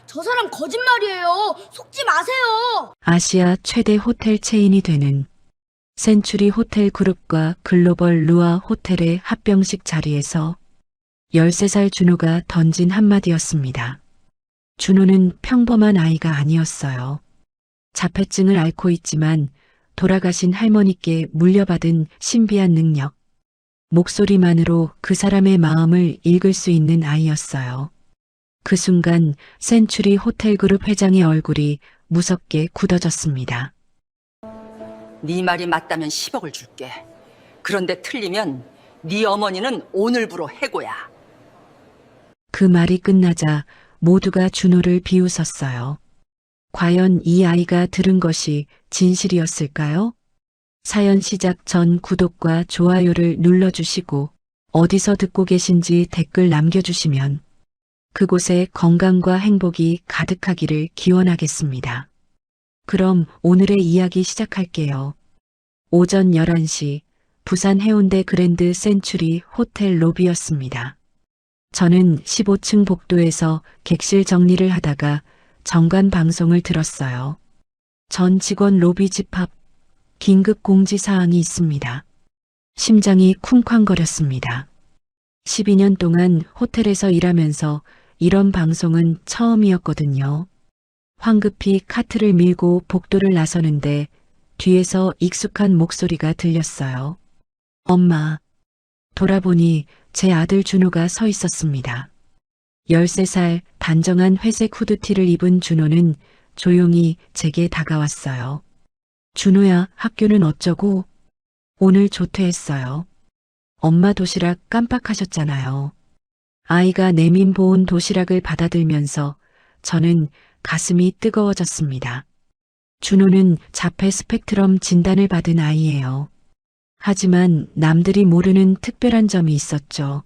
저 사람 거짓말이에요. 속지 마세요. 아시아 최대 호텔 체인이 되는 센츄리 호텔 그룹과 글로벌 루아 호텔의 합병식 자리에서 13살 준호가 던진 한마디였습니다. 준호는 평범한 아이가 아니었어요. 자폐증을 앓고 있지만 돌아가신 할머니께 물려받은 신비한 능력, 목소리만으로 그 사람의 마음을 읽을 수 있는 아이였어요. 그 순간 센츄리 호텔그룹 회장의 얼굴이 무섭게 굳어졌습니다. 네 말이 맞다면 10억을 줄게. 그런데 틀리면 네 어머니는 오늘부로 해고야. 그 말이 끝나자 모두가 준호를 비웃었어요. 과연 이 아이가 들은 것이 진실이었을까요? 사연 시작 전 구독과 좋아요를 눌러주시고 어디서 듣고 계신지 댓글 남겨주시면 그곳에 건강과 행복이 가득하기를 기원하겠습니다. 그럼 오늘의 이야기 시작할게요. 오전 11시 부산 해운대 그랜드 센츄리 호텔 로비였습니다. 저는 15층 복도에서 객실 정리를 하다가 정관 방송을 들었어요. 전 직원 로비 집합 긴급 공지 사항이 있습니다. 심장이 쿵쾅거렸습니다. 12년 동안 호텔에서 일하면서 이런 방송은 처음이었거든요. 황급히 카트를 밀고 복도를 나서는데 뒤에서 익숙한 목소리가 들렸어요. 엄마. 돌아보니 제 아들 준호가 서 있었습니다. 13살 단정한 회색 후드티를 입은 준호는 조용히 제게 다가왔어요. 준호야, 학교는 어쩌고? 오늘 조퇴했어요. 엄마 도시락 깜빡하셨잖아요. 아이가 내민 보온 도시락을 받아들면서 저는 가슴이 뜨거워졌습니다. 준호는 자폐 스펙트럼 진단을 받은 아이예요. 하지만 남들이 모르는 특별한 점이 있었죠.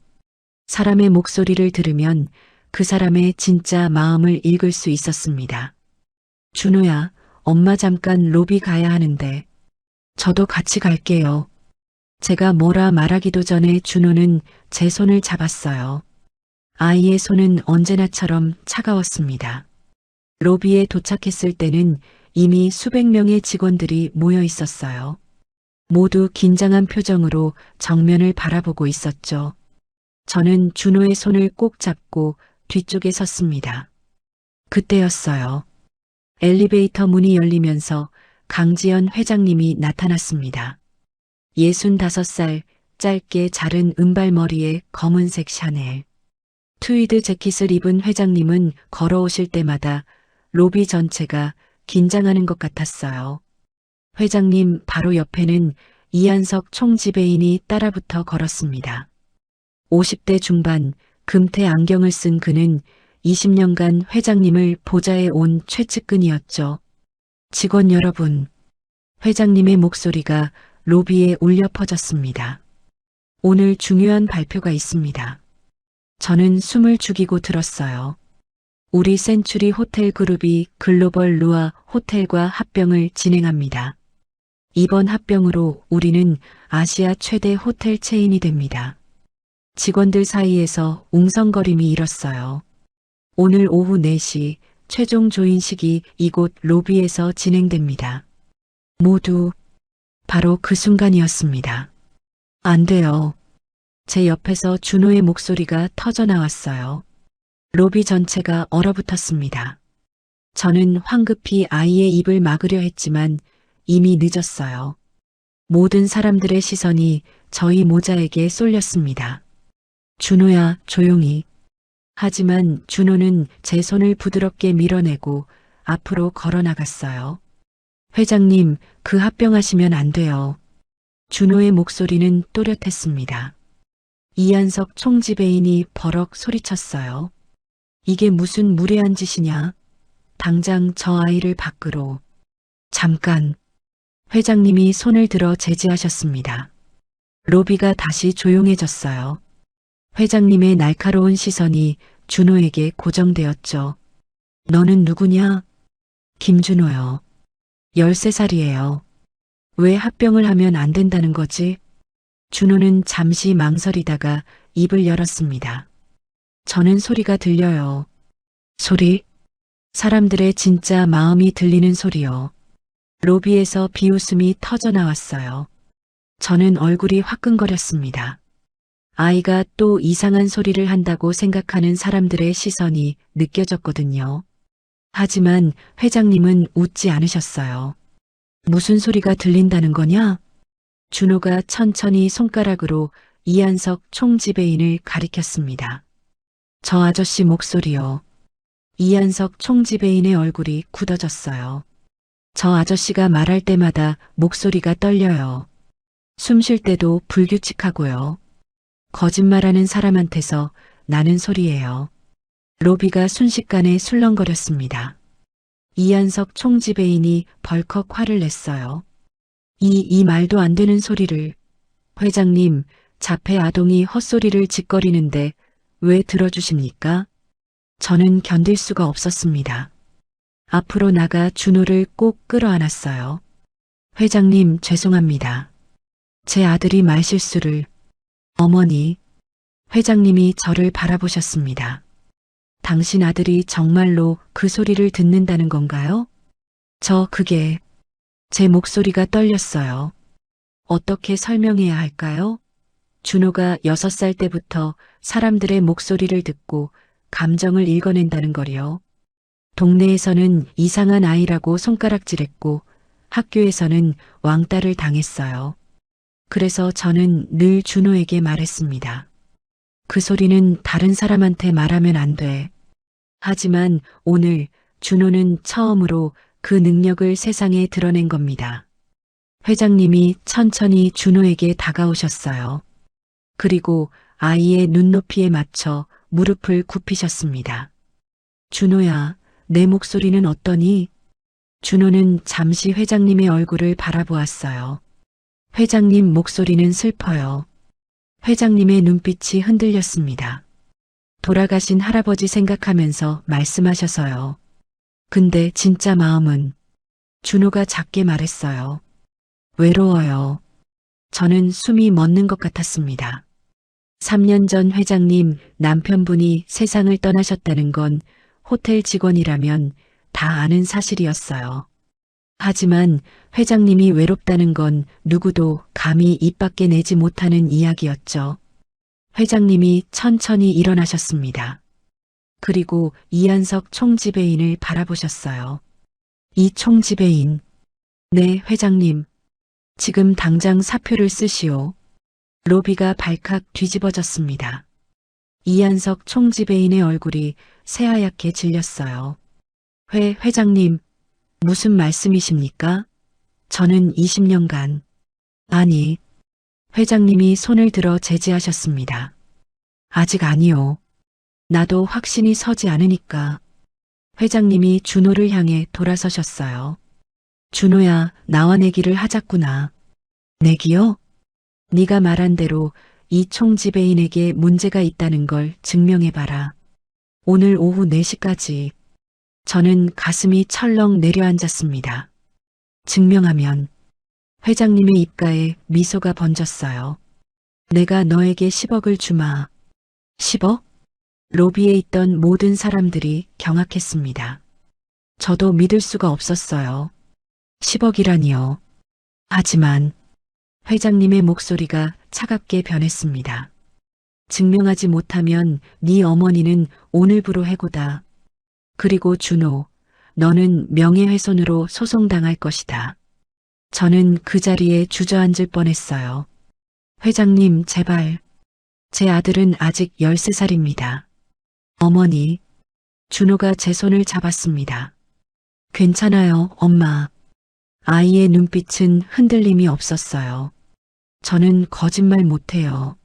사람의 목소리를 들으면 그 사람의 진짜 마음을 읽을 수 있었습니다. 준호야, 엄마 잠깐 로비 가야 하는데. 저도 같이 갈게요. 제가 뭐라 말하기도 전에 준호는 제 손을 잡았어요. 아이의 손은 언제나처럼 차가웠습니다. 로비에 도착했을 때는 이미 수백 명의 직원들이 모여 있었어요. 모두 긴장한 표정으로 정면을 바라보고 있었죠. 저는 준호의 손을 꼭 잡고 뒤쪽에 섰습니다. 그때였어요. 엘리베이터 문이 열리면서 강지연 회장님이 나타났습니다. 65살, 짧게 자른 은발머리에 검은색 샤넬. 트위드 재킷을 입은 회장님은 걸어오실 때마다 로비 전체가 긴장하는 것 같았어요. 회장님 바로 옆에는 이한석 총지배인이 따라붙어 걸었습니다. 50대 중반, 금태 안경을 쓴 그는 20년간 회장님을 보좌해 온 최측근이었죠. 직원 여러분, 회장님의 목소리가 로비에 울려 퍼졌습니다. 오늘 중요한 발표가 있습니다. 저는 숨을 죽이고 들었어요. 우리 센츄리 호텔 그룹이 글로벌 루아 호텔과 합병을 진행합니다. 이번 합병으로 우리는 아시아 최대 호텔 체인이 됩니다. 직원들 사이에서 웅성거림이 일었어요. 오늘 오후 4시 최종 조인식이 이곳 로비에서 진행됩니다. 모두 바로 그 순간이었습니다. 안 돼요. 제 옆에서 준호의 목소리가 터져 나왔어요. 로비 전체가 얼어붙었습니다. 저는 황급히 아이의 입을 막으려 했지만 이미 늦었어요. 모든 사람들의 시선이 저희 모자에게 쏠렸습니다. 준호야, 조용히. 하지만 준호는 제 손을 부드럽게 밀어내고 앞으로 걸어 나갔어요. 회장님, 그 합병하시면 안 돼요. 준호의 목소리는 또렷했습니다. 이한석 총지배인이 버럭 소리쳤어요. 이게 무슨 무례한 짓이냐? 당장 저 아이를 밖으로. 잠깐. 회장님이 손을 들어 제지하셨습니다. 로비가 다시 조용해졌어요. 회장님의 날카로운 시선이 준호에게 고정되었죠. 너는 누구냐? 김준호요. 13살이에요. 왜 합병을 하면 안 된다는 거지? 준호는 잠시 망설이다가 입을 열었습니다. 저는 소리가 들려요. 소리? 사람들의 진짜 마음이 들리는 소리요. 로비에서 비웃음이 터져 나왔어요. 저는 얼굴이 화끈거렸습니다. 아이가 또 이상한 소리를 한다고 생각하는 사람들의 시선이 느껴졌거든요. 하지만 회장님은 웃지 않으셨어요. 무슨 소리가 들린다는 거냐? 준호가 천천히 손가락으로 이한석 총지배인을 가리켰습니다. 저 아저씨 목소리요. 이한석 총지배인의 얼굴이 굳어졌어요. 저 아저씨가 말할 때마다 목소리가 떨려요. 숨 쉴 때도 불규칙하고요. 거짓말하는 사람한테서 나는 소리예요. 로비가 순식간에 술렁거렸습니다. 이한석 총지배인이 벌컥 화를 냈어요. 이 말도 안 되는 소리를. 회장님, 자폐 아동이 헛소리를 짓거리는데 왜 들어주십니까? 저는 견딜 수가 없었습니다. 앞으로 나가 준호를 꼭 끌어안았어요. 회장님, 죄송합니다. 제 아들이 말실수를. 어머니, 회장님이 저를 바라보셨습니다. 당신 아들이 정말로 그 소리를 듣는다는 건가요? 제 목소리가 떨렸어요. 어떻게 설명해야 할까요? 준호가 6살 때부터 사람들의 목소리를 듣고 감정을 읽어낸다는 거리요. 동네에서는 이상한 아이라고 손가락질했고 학교에서는 왕따를 당했어요. 그래서 저는 늘 준호에게 말했습니다. 그 소리는 다른 사람한테 말하면 안 돼. 하지만 오늘 준호는 처음으로 그 능력을 세상에 드러낸 겁니다. 회장님이 천천히 준호에게 다가오셨어요. 그리고 아이의 눈높이에 맞춰 무릎을 굽히셨습니다. 준호야, 내 목소리는 어떠니? 준호는 잠시 회장님의 얼굴을 바라보았어요. 회장님 목소리는 슬퍼요. 회장님의 눈빛이 흔들렸습니다. 돌아가신 할아버지 생각하면서 말씀하셔서요. 근데 진짜 마음은? 준호가 작게 말했어요. 외로워요. 저는 숨이 멎는 것 같았습니다. 3년 전 회장님 남편분이 세상을 떠나셨다는 건 호텔 직원이라면 다 아는 사실이었어요. 하지만 회장님이 외롭다는 건 누구도 감히 입 밖에 내지 못하는 이야기였죠. 회장님이 천천히 일어나셨습니다. 그리고 이한석 총지배인을 바라보셨어요. 이 총지배인. 네, 회장님. 지금 당장 사표를 쓰시오. 로비가 발칵 뒤집어졌습니다. 이한석 총지배인의 얼굴이 새하얗게 질렸어요. 회장님, 무슨 말씀이십니까? 저는 20년간. 아니, 회장님이 손을 들어 제지하셨습니다. 아직 아니요. 나도 확신이 서지 않으니까. 회장님이 준호를 향해 돌아서셨어요. 준호야, 나와 내기를 하자꾸나. 내기요? 네가 말한 대로 이 총지배인에게 문제가 있다는 걸 증명해봐라. 오늘 오후 4시까지. 저는 가슴이 철렁 내려앉았습니다. 증명하면. 회장님의 입가에 미소가 번졌어요. 내가 너에게 10억을 주마. 10억? 로비에 있던 모든 사람들이 경악했습니다. 저도 믿을 수가 없었어요. 10억이라니요. 하지만 회장님의 목소리가 차갑게 변했습니다. 증명하지 못하면 네 어머니는 오늘부로 해고다. 그리고 준호, 너는 명예훼손으로 소송당할 것이다. 저는 그 자리에 주저앉을 뻔했어요. 회장님, 제발. 제 아들은 아직 13살입니다. 어머니, 준호가 제 손을 잡았습니다. 괜찮아요, 엄마. 아이의 눈빛은 흔들림이 없었어요. 저는 거짓말 못해요.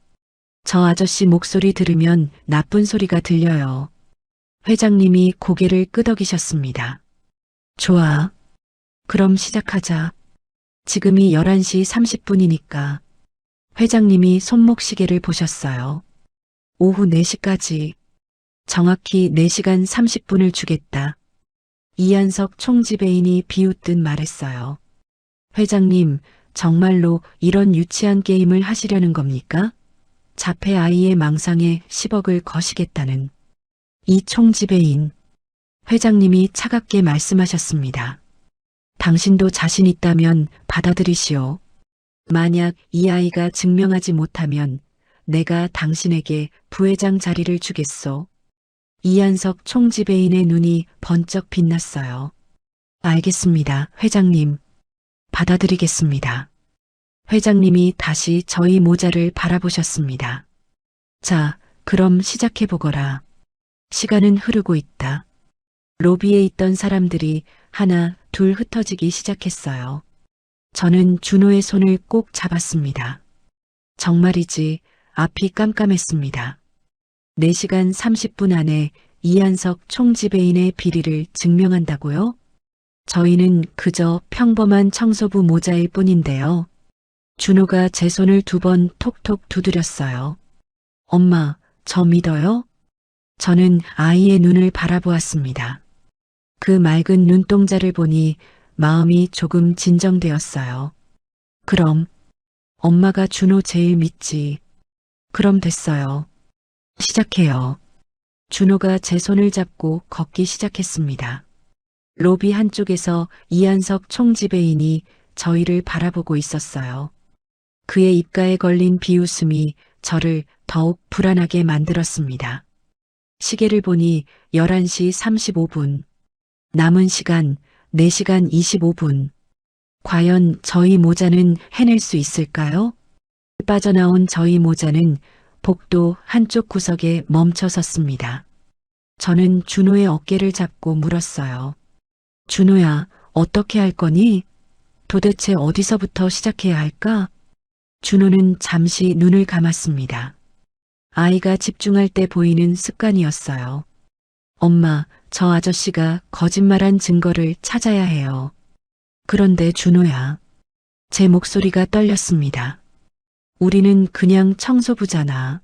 저 아저씨 목소리 들으면 나쁜 소리가 들려요. 회장님이 고개를 끄덕이셨습니다. 좋아. 그럼 시작하자. 지금이 11시 30분이니까. 회장님이 손목시계를 보셨어요. 오후 4시까지. 정확히 4시간 30분을 주겠다. 이한석 총지배인이 비웃듯 말했어요. 회장님, 정말로 이런 유치한 게임을 하시려는 겁니까? 자폐 아이의 망상에 10억을 거시겠다는. 이 총지배인. 회장님이 차갑게 말씀하셨습니다. 당신도 자신 있다면 받아들이시오. 만약 이 아이가 증명하지 못하면 내가 당신에게 부회장 자리를 주겠소. 이한석 총지배인의 눈이 번쩍 빛났어요. 알겠습니다, 회장님. 받아들이겠습니다. 회장님이 다시 저희 모자를 바라보셨습니다. 자, 그럼 시작해보거라. 시간은 흐르고 있다. 로비에 있던 사람들이 하나, 둘 흩어지기 시작했어요. 저는 준호의 손을 꼭 잡았습니다. 정말이지 앞이 깜깜했습니다. 4시간 30분 안에 이한석 총지배인의 비리를 증명한다고요? 저희는 그저 평범한 청소부 모자일 뿐인데요. 준호가 제 손을 2번 톡톡 두드렸어요. 엄마, 저 믿어요? 저는 아이의 눈을 바라보았습니다. 그 맑은 눈동자를 보니 마음이 조금 진정되었어요. 그럼 엄마가 준호 제일 믿지. 그럼 됐어요. 시작해요. 준호가 제 손을 잡고 걷기 시작했습니다. 로비 한쪽에서 이한석 총지배인이 저희를 바라보고 있었어요. 그의 입가에 걸린 비웃음이 저를 더욱 불안하게 만들었습니다. 시계를 보니 11시 35분. 남은 시간 4시간 25분. 과연 저희 모자는 해낼 수 있을까요? 빠져나온 저희 모자는 복도 한쪽 구석에 멈춰 섰습니다. 저는 준호의 어깨를 잡고 물었어요. 준호야, 어떻게 할 거니? 도대체 어디서부터 시작해야 할까? 준호는 잠시 눈을 감았습니다. 아이가 집중할 때 보이는 습관이었어요. 엄마, 저 아저씨가 거짓말한 증거를 찾아야 해요. 그런데 준호야. 제 목소리가 떨렸습니다. 우리는 그냥 청소부잖아.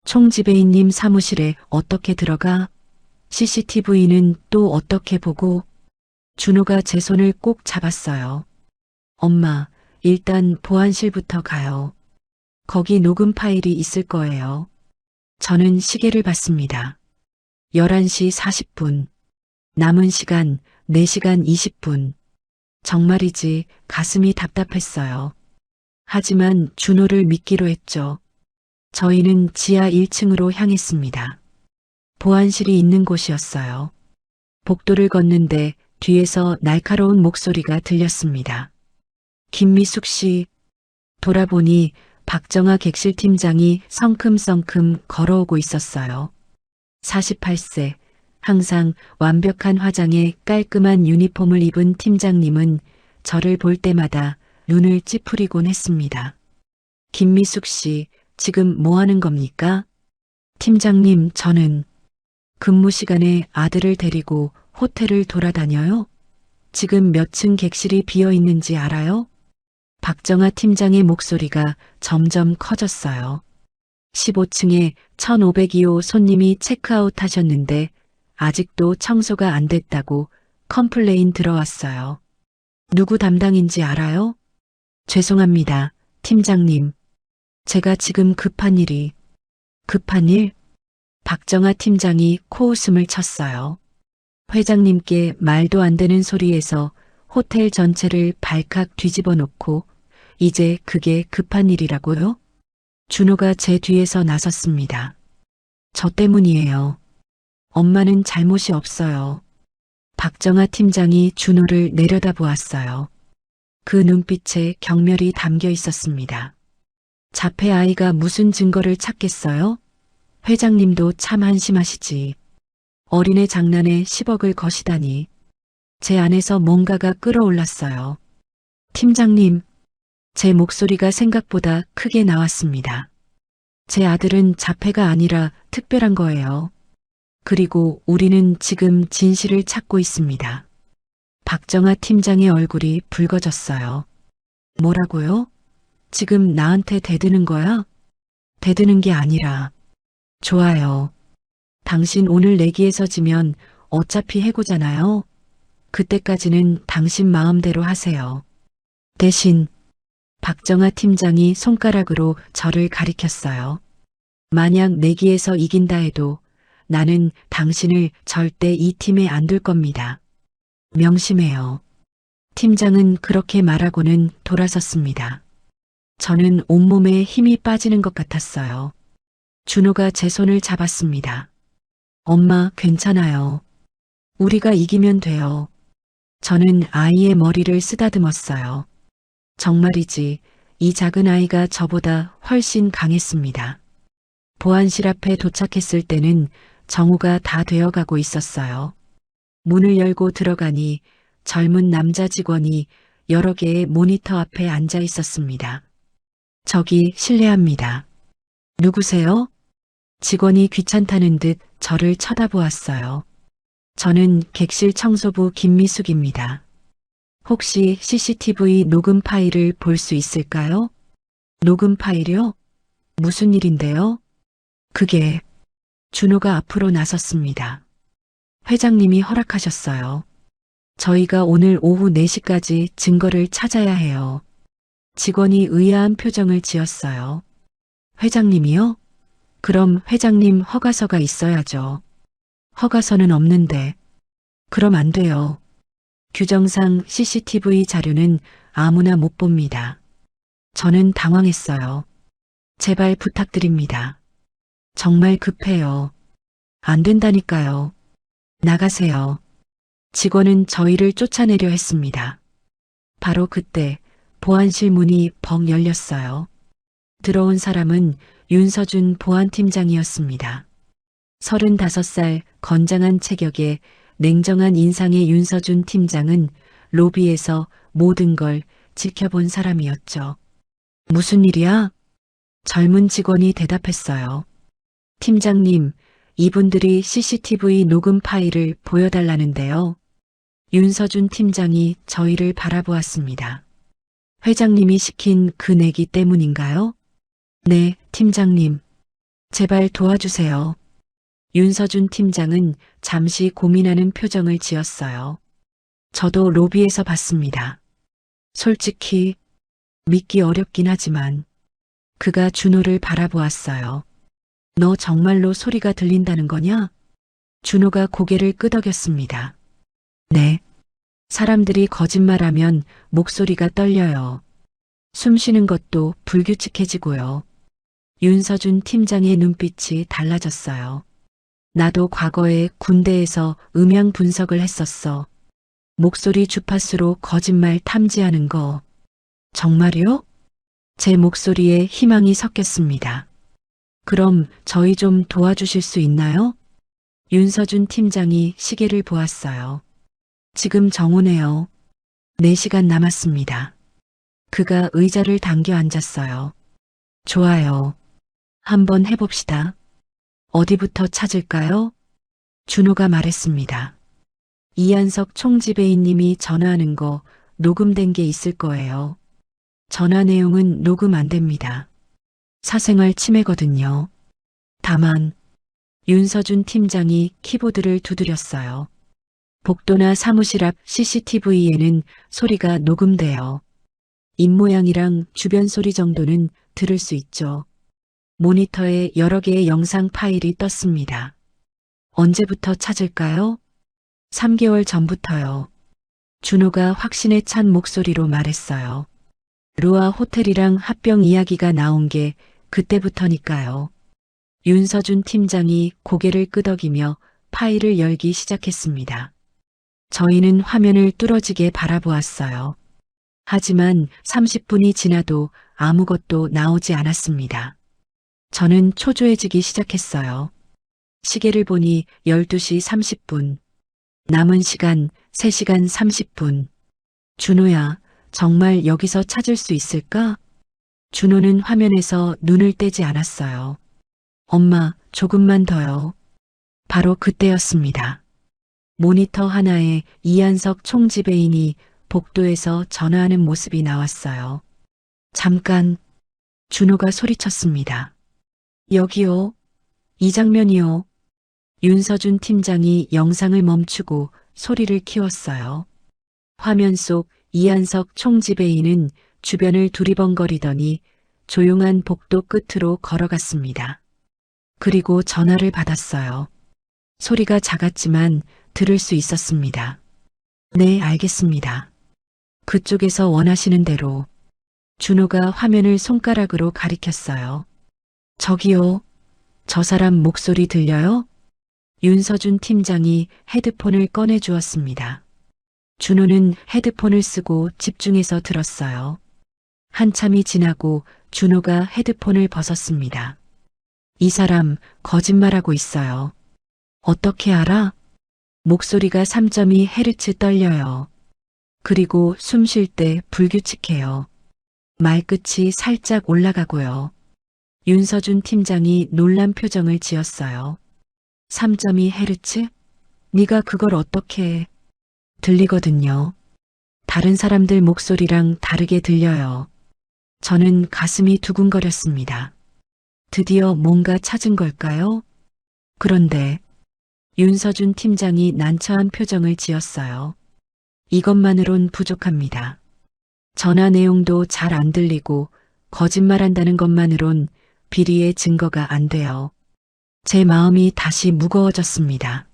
총지배인님 사무실에 어떻게 들어가? CCTV는 또 어떻게 보고? 준호가 제 손을 꼭 잡았어요. 엄마, 일단 보안실부터 가요. 거기 녹음 파일이 있을 거예요. 저는 시계를 봤습니다. 11시 40분. 남은 시간 4시간 20분. 정말이지 가슴이 답답했어요. 하지만 준호를 믿기로 했죠. 저희는 지하 1층으로 향했습니다. 보안실이 있는 곳이었어요. 복도를 걷는데 뒤에서 날카로운 목소리가 들렸습니다. 김미숙 씨. 돌아보니 박정아 객실팀장이 성큼성큼 걸어오고 있었어요. 48세, 항상 완벽한 화장에 깔끔한 유니폼을 입은 팀장님은 저를 볼 때마다 눈을 찌푸리곤 했습니다. 김미숙 씨, 지금 뭐 하는 겁니까? 팀장님, 저는 근무 시간에 아들을 데리고 호텔을 돌아다녀요. 지금 몇 층 객실이 비어 있는지 알아요? 박정아 팀장의 목소리가 점점 커졌어요. 15층에 1502호 손님이 체크아웃 하셨는데 아직도 청소가 안 됐다고 컴플레인 들어왔어요. 누구 담당인지 알아요? 죄송합니다, 팀장님. 제가 지금 급한 일이. 급한 일? 박정아 팀장이 코웃음을 쳤어요. 회장님께 말도 안 되는 소리에서 호텔 전체를 발칵 뒤집어 놓고 이제 그게 급한 일이라고요? 준호가 제 뒤에서 나섰습니다. 저 때문이에요. 엄마는 잘못이 없어요. 박정아 팀장이 준호를 내려다보았어요. 그 눈빛에 경멸이 담겨 있었습니다. 자폐 아이가 무슨 증거를 찾겠어요? 회장님도 참 한심하시지. 어린애 장난에 10억을 거시다니. 제 안에서 뭔가가 끓어올랐어요. 팀장님, 제 목소리가 생각보다 크게 나왔습니다. 제 아들은 자폐가 아니라 특별한 거예요. 그리고 우리는 지금 진실을 찾고 있습니다. 박정아 팀장의 얼굴이 붉어졌어요. 뭐라고요? 지금 나한테 대드는 거야? 대드는 게 아니라. 좋아요. 당신 오늘 내기에서 지면 어차피 해고잖아요. 그때까지는 당신 마음대로 하세요. 대신 박정아 팀장이 손가락으로 저를 가리켰어요. 만약 내기에서 이긴다 해도 나는 당신을 절대 이 팀에 안 둘 겁니다. 명심해요. 팀장은 그렇게 말하고는 돌아섰습니다. 저는 온몸에 힘이 빠지는 것 같았어요. 준호가 제 손을 잡았습니다. 엄마, 괜찮아요. 우리가 이기면 돼요. 저는 아이의 머리를 쓰다듬었어요. 정말이지, 이 작은 아이가 저보다 훨씬 강했습니다. 보안실 앞에 도착했을 때는 정우가 다 되어가고 있었어요. 문을 열고 들어가니 젊은 남자 직원이 여러 개의 모니터 앞에 앉아 있었습니다. 저기 실례합니다. 누구세요? 직원이 귀찮다는 듯 저를 쳐다보았어요. 저는 객실 청소부 김미숙입니다. 혹시 CCTV 녹음 파일을 볼 수 있을까요? 녹음 파일이요? 무슨 일인데요? 그게 준호가 앞으로 나섰습니다. 회장님이 허락하셨어요. 저희가 오늘 오후 4시까지 증거를 찾아야 해요. 직원이 의아한 표정을 지었어요. 회장님이요? 그럼 회장님 허가서가 있어야죠. 허가서는 없는데. 그럼 안 돼요. 규정상 CCTV 자료는 아무나 못 봅니다. 저는 당황했어요. 제발 부탁드립니다. 정말 급해요. 안 된다니까요. 나가세요. 직원은 저희를 쫓아내려 했습니다. 바로 그때 보안실 문이 벙 열렸어요. 들어온 사람은 윤서준 보안팀장이었습니다. 35살 건장한 체격에 냉정한 인상의 윤서준 팀장은 로비에서 모든 걸 지켜본 사람이었죠. 무슨 일이야? 젊은 직원이 대답했어요. 팀장님, 이분들이 CCTV 녹음 파일을 보여달라는데요. 윤서준 팀장이 저희를 바라보았습니다. 회장님이 시킨 그 내기 때문인가요? 네, 팀장님. 제발 도와주세요. 윤서준 팀장은 잠시 고민하는 표정을 지었어요. 저도 로비에서 봤습니다. 솔직히 믿기 어렵긴 하지만 그가 준호를 바라보았어요. 너 정말로 소리가 들린다는 거냐? 준호가 고개를 끄덕였습니다. 네. 사람들이 거짓말하면 목소리가 떨려요. 숨 쉬는 것도 불규칙해지고요. 윤서준 팀장의 눈빛이 달라졌어요. 나도 과거에 군대에서 음향 분석을 했었어. 목소리 주파수로 거짓말 탐지하는 거. 정말요? 제 목소리에 희망이 섞였습니다. 그럼 저희 좀 도와주실 수 있나요? 윤서준 팀장이 시계를 보았어요. 지금 정오네요. 4시간 남았습니다. 그가 의자를 당겨 앉았어요. 좋아요. 한번 해봅시다. 어디부터 찾을까요? 준호가 말했습니다. 이한석 총지배인님이 전화하는 거 녹음된 게 있을 거예요. 전화 내용은 녹음 안 됩니다. 사생활 침해거든요. 다만 윤서준 팀장이 키보드를 두드렸어요. 복도나 사무실 앞 CCTV에는 소리가 녹음돼요. 입모양이랑 주변 소리 정도는 들을 수 있죠. 모니터에 여러 개의 영상 파일이 떴습니다. 언제부터 찾을까요? 3개월 전부터요. 준호가 확신에 찬 목소리로 말했어요. 루아 호텔이랑 합병 이야기가 나온 게 그때부터니까요. 윤서준 팀장이 고개를 끄덕이며 파일을 열기 시작했습니다. 저희는 화면을 뚫어지게 바라보았어요. 하지만 30분이 지나도 아무것도 나오지 않았습니다. 저는 초조해지기 시작했어요. 시계를 보니 12시 30분. 남은 시간 3시간 30분. 준호야, 정말 여기서 찾을 수 있을까? 준호는 화면에서 눈을 떼지 않았어요. 엄마, 조금만 더요. 바로 그때였습니다. 모니터 하나에 이한석 총지배인이 복도에서 전화하는 모습이 나왔어요. 잠깐, 준호가 소리쳤습니다. 여기요. 이 장면이요. 윤서준 팀장이 영상을 멈추고 소리를 키웠어요. 화면 속 이한석 총지배인은 주변을 두리번거리더니 조용한 복도 끝으로 걸어갔습니다. 그리고 전화를 받았어요. 소리가 작았지만 들을 수 있었습니다. 네, 알겠습니다. 그쪽에서 원하시는 대로. 준호가 화면을 손가락으로 가리켰어요. 저기요. 저 사람 목소리 들려요? 윤서준 팀장이 헤드폰을 꺼내 주었습니다. 준호는 헤드폰을 쓰고 집중해서 들었어요. 한참이 지나고 준호가 헤드폰을 벗었습니다. 이 사람 거짓말하고 있어요. 어떻게 알아? 목소리가 3.2Hz 떨려요. 그리고 숨 쉴 때 불규칙해요. 말끝이 살짝 올라가고요. 윤서준 팀장이 놀란 표정을 지었어요. 3.2Hz? 네가 그걸 어떻게 해? 들리거든요. 다른 사람들 목소리랑 다르게 들려요. 저는 가슴이 두근거렸습니다. 드디어 뭔가 찾은 걸까요? 그런데 윤서준 팀장이 난처한 표정을 지었어요. 이것만으론 부족합니다. 전화 내용도 잘 안 들리고 거짓말한다는 것만으론 비리의 증거가 안 돼요. 제 마음이 다시 무거워졌습니다.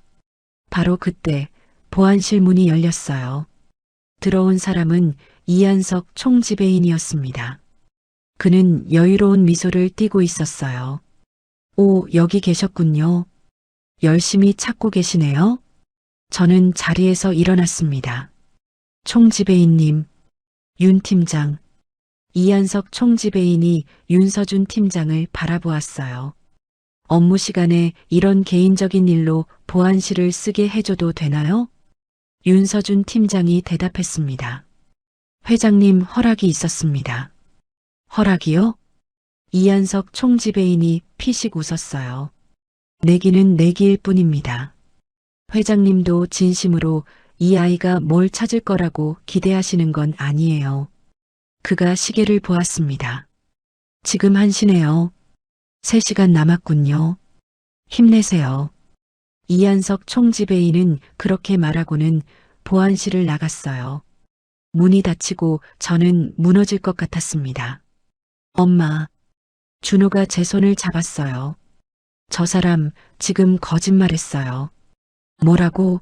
바로 그때 보안실 문이 열렸어요. 들어온 사람은 이한석 총지배인이었습니다. 그는 여유로운 미소를 띠고 있었어요. 오, 여기 계셨군요. 열심히 찾고 계시네요. 저는 자리에서 일어났습니다. 총지배인님, 윤 팀장. 이한석 총지배인이 윤서준 팀장을 바라보았어요. 업무 시간에 이런 개인적인 일로 보안실을 쓰게 해줘도 되나요? 윤서준 팀장이 대답했습니다. 회장님 허락이 있었습니다. 허락이요? 이한석 총지배인이 피식 웃었어요. 내기는 내기일 뿐입니다. 회장님도 진심으로 이 아이가 뭘 찾을 거라고 기대하시는 건 아니에요. 그가 시계를 보았습니다. 지금 1시네요. 3시간 남았군요. 힘내세요. 이한석 총지배인은 그렇게 말하고는 보안실을 나갔어요. 문이 닫히고 저는 무너질 것 같았습니다. 엄마, 준호가 제 손을 잡았어요. 저 사람 지금 거짓말했어요. 뭐라고?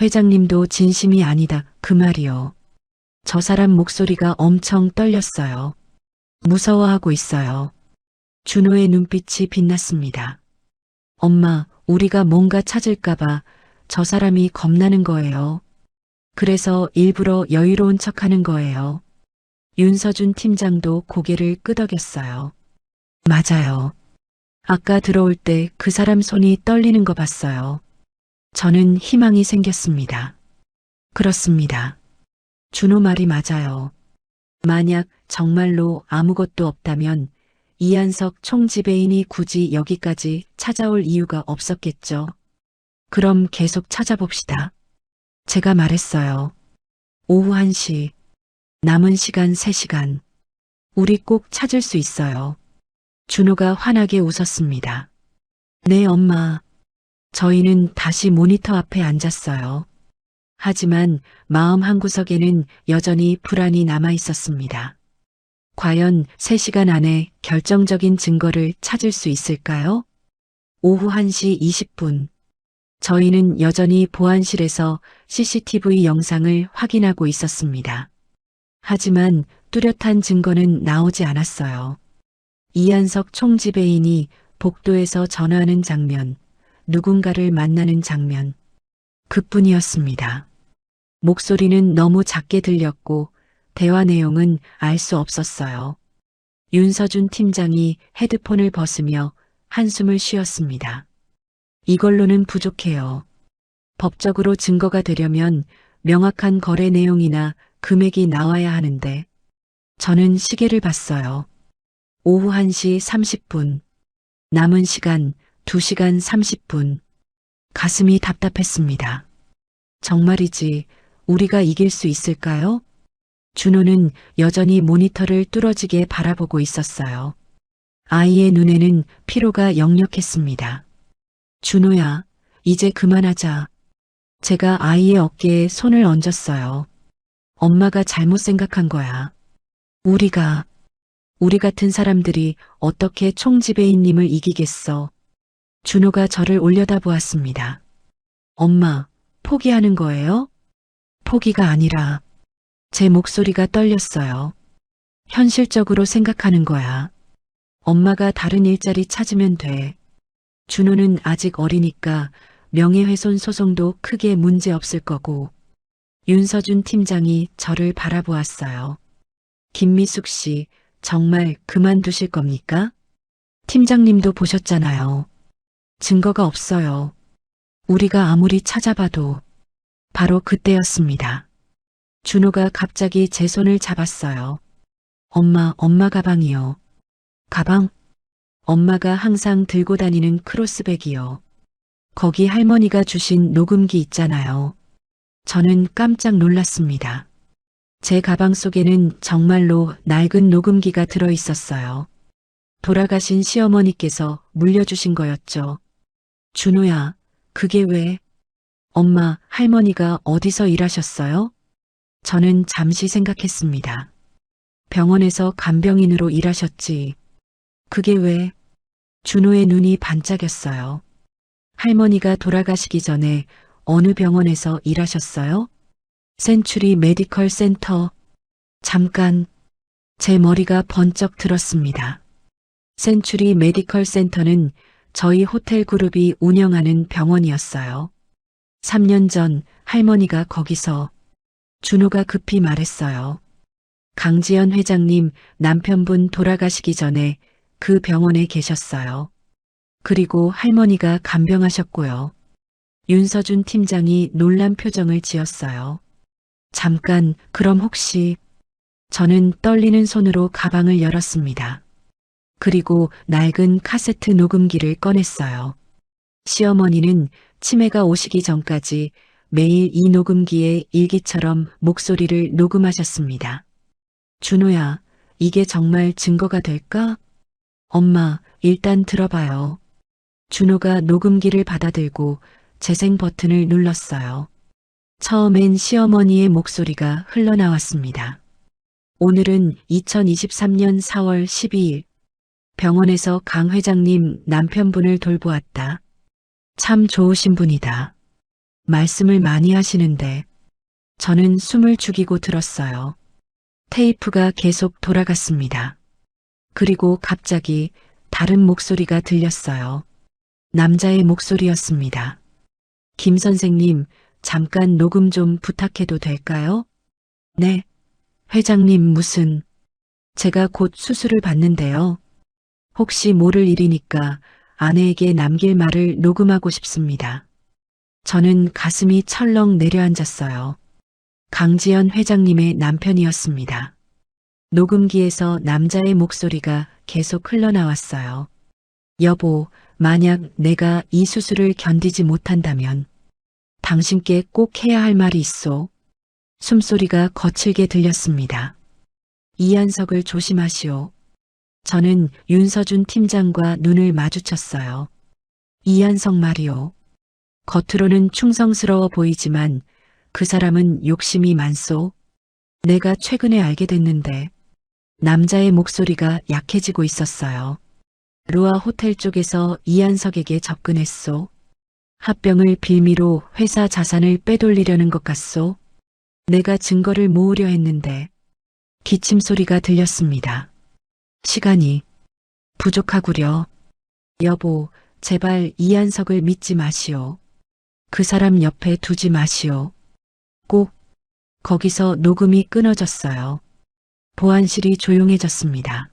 회장님도 진심이 아니다 그 말이요. 저 사람 목소리가 엄청 떨렸어요. 무서워하고 있어요. 준호의 눈빛이 빛났습니다. 엄마, 우리가 뭔가 찾을까봐 저 사람이 겁나는 거예요. 그래서 일부러 여유로운 척하는 거예요. 윤서준 팀장도 고개를 끄덕였어요. 맞아요. 아까 들어올 때 그 사람 손이 떨리는 거 봤어요. 저는 희망이 생겼습니다. 그렇습니다. 준호 말이 맞아요. 만약 정말로 아무것도 없다면 이한석 총지배인이 굳이 여기까지 찾아올 이유가 없었겠죠. 그럼 계속 찾아봅시다. 제가 말했어요. 오후 1시, 남은 시간 3시간. 우리 꼭 찾을 수 있어요. 준호가 환하게 웃었습니다. 네, 엄마. 저희는 다시 모니터 앞에 앉았어요. 하지만 마음 한구석에는 여전히 불안이 남아 있었습니다. 과연 3시간 안에 결정적인 증거를 찾을 수 있을까요? 오후 1시 20분. 저희는 여전히 보안실에서 CCTV 영상을 확인하고 있었습니다. 하지만 뚜렷한 증거는 나오지 않았어요. 이한석 총지배인이 복도에서 전화하는 장면, 누군가를 만나는 장면, 그뿐이었습니다. 목소리는 너무 작게 들렸고 대화 내용은 알 수 없었어요. 윤서준 팀장이 헤드폰을 벗으며 한숨을 쉬었습니다. 이걸로는 부족해요. 법적으로 증거가 되려면 명확한 거래 내용이나 금액이 나와야 하는데 저는 시계를 봤어요. 오후 1시 30분. 남은 시간 2시간 30분. 가슴이 답답했습니다. 정말이지 우리가 이길 수 있을까요? 준호는 여전히 모니터를 뚫어지게 바라보고 있었어요. 아이의 눈에는 피로가 역력했습니다. 준호야, 이제 그만하자. 제가 아이의 어깨에 손을 얹었어요. 엄마가 잘못 생각한 거야. 우리 같은 사람들이 어떻게 총지배인님을 이기겠어. 준호가 저를 올려다보았습니다. 엄마, 포기하는 거예요? 포기가 아니라 제 목소리가 떨렸어요. 현실적으로 생각하는 거야. 엄마가 다른 일자리 찾으면 돼. 준호는 아직 어리니까 명예훼손 소송도 크게 문제 없을 거고. 윤서준 팀장이 저를 바라보았어요. 김미숙 씨, 정말 그만두실 겁니까? 팀장님도 보셨잖아요. 증거가 없어요. 우리가 아무리 찾아봐도. 바로 그때였습니다. 준호가 갑자기 제 손을 잡았어요. 엄마 가방이요. 가방? 엄마가 항상 들고 다니는 크로스백이요. 거기 할머니가 주신 녹음기 있잖아요. 저는 깜짝 놀랐습니다. 제 가방 속에는 정말로 낡은 녹음기가 들어 있었어요. 돌아가신 시어머니께서 물려주신 거였죠. 준호야, 그게 왜? 엄마, 할머니가 어디서 일하셨어요? 저는 잠시 생각했습니다. 병원에서 간병인으로 일하셨지. 그게 왜? 준호의 눈이 반짝였어요. 할머니가 돌아가시기 전에 어느 병원에서 일하셨어요? 센츄리 메디컬 센터. 잠깐, 제 머리가 번쩍 들었습니다. 센츄리 메디컬 센터는 저희 호텔 그룹이 운영하는 병원이었어요. 3년 전 할머니가 거기서. 준호가 급히 말했어요. 강지연 회장님 남편분 돌아가시기 전에 그 병원에 계셨어요. 그리고 할머니가 간병하셨고요. 윤서준 팀장이 놀란 표정을 지었어요. 잠깐, 그럼 혹시... 저는 떨리는 손으로 가방을 열었습니다. 그리고 낡은 카세트 녹음기를 꺼냈어요. 시어머니는 치매가 오시기 전까지 매일 이 녹음기에 일기처럼 목소리를 녹음하셨습니다. 준호야, 이게 정말 증거가 될까? 엄마, 일단 들어봐요. 준호가 녹음기를 받아들고 재생 버튼을 눌렀어요. 처음엔 시어머니의 목소리가 흘러나왔습니다. 오늘은 2023년 4월 12일. 병원에서 강 회장님 남편분을 돌보았다. 참 좋으신 분이다. 말씀을 많이 하시는데 저는 숨을 죽이고 들었어요. 테이프가 계속 돌아갔습니다. 그리고 갑자기 다른 목소리가 들렸어요. 남자의 목소리였습니다. 김 선생님, 잠깐 녹음 좀 부탁해도 될까요? 네. 회장님 무슨... 제가 곧 수술을 받는데요. 혹시 모를 일이니까 아내에게 남길 말을 녹음하고 싶습니다. 저는 가슴이 철렁 내려앉았어요. 강지연 회장님의 남편이었습니다. 녹음기에서 남자의 목소리가 계속 흘러나왔어요. 여보, 만약 내가 이 수술을 견디지 못한다면 당신께 꼭 해야 할 말이 있어. 숨소리가 거칠게 들렸습니다. 이한석을 조심하시오. 저는 윤서준 팀장과 눈을 마주쳤어요. 이한석 말이오. 겉으로는 충성스러워 보이지만 그 사람은 욕심이 많소. 내가 최근에 알게 됐는데 남자의 목소리가 약해지고 있었어요. 로아 호텔 쪽에서 이한석에게 접근했소. 합병을 빌미로 회사 자산을 빼돌리려는 것 같소. 내가 증거를 모으려 했는데 기침 소리가 들렸습니다. 시간이 부족하구려. 여보, 제발 이한석을 믿지 마시오. 그 사람 옆에 두지 마시오. 꼭. 거기서 녹음이 끊어졌어요. 보안실이 조용해졌습니다.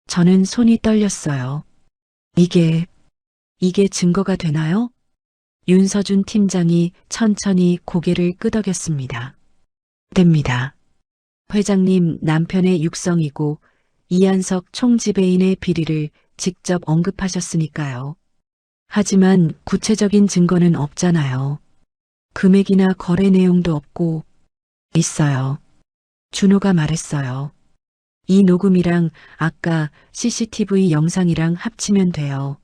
저는 손이 떨렸어요. 이게 증거가 되나요? 윤서준 팀장이 천천히 고개를 끄덕였습니다. 됩니다. 회장님 남편의 육성이고 이한석 총지배인의 비리를 직접 언급하셨으니까요. 하지만 구체적인 증거는 없잖아요. 금액이나 거래 내용도 없고. 있어요. 준호가 말했어요. 이 녹음이랑 아까 CCTV 영상이랑 합치면 돼요.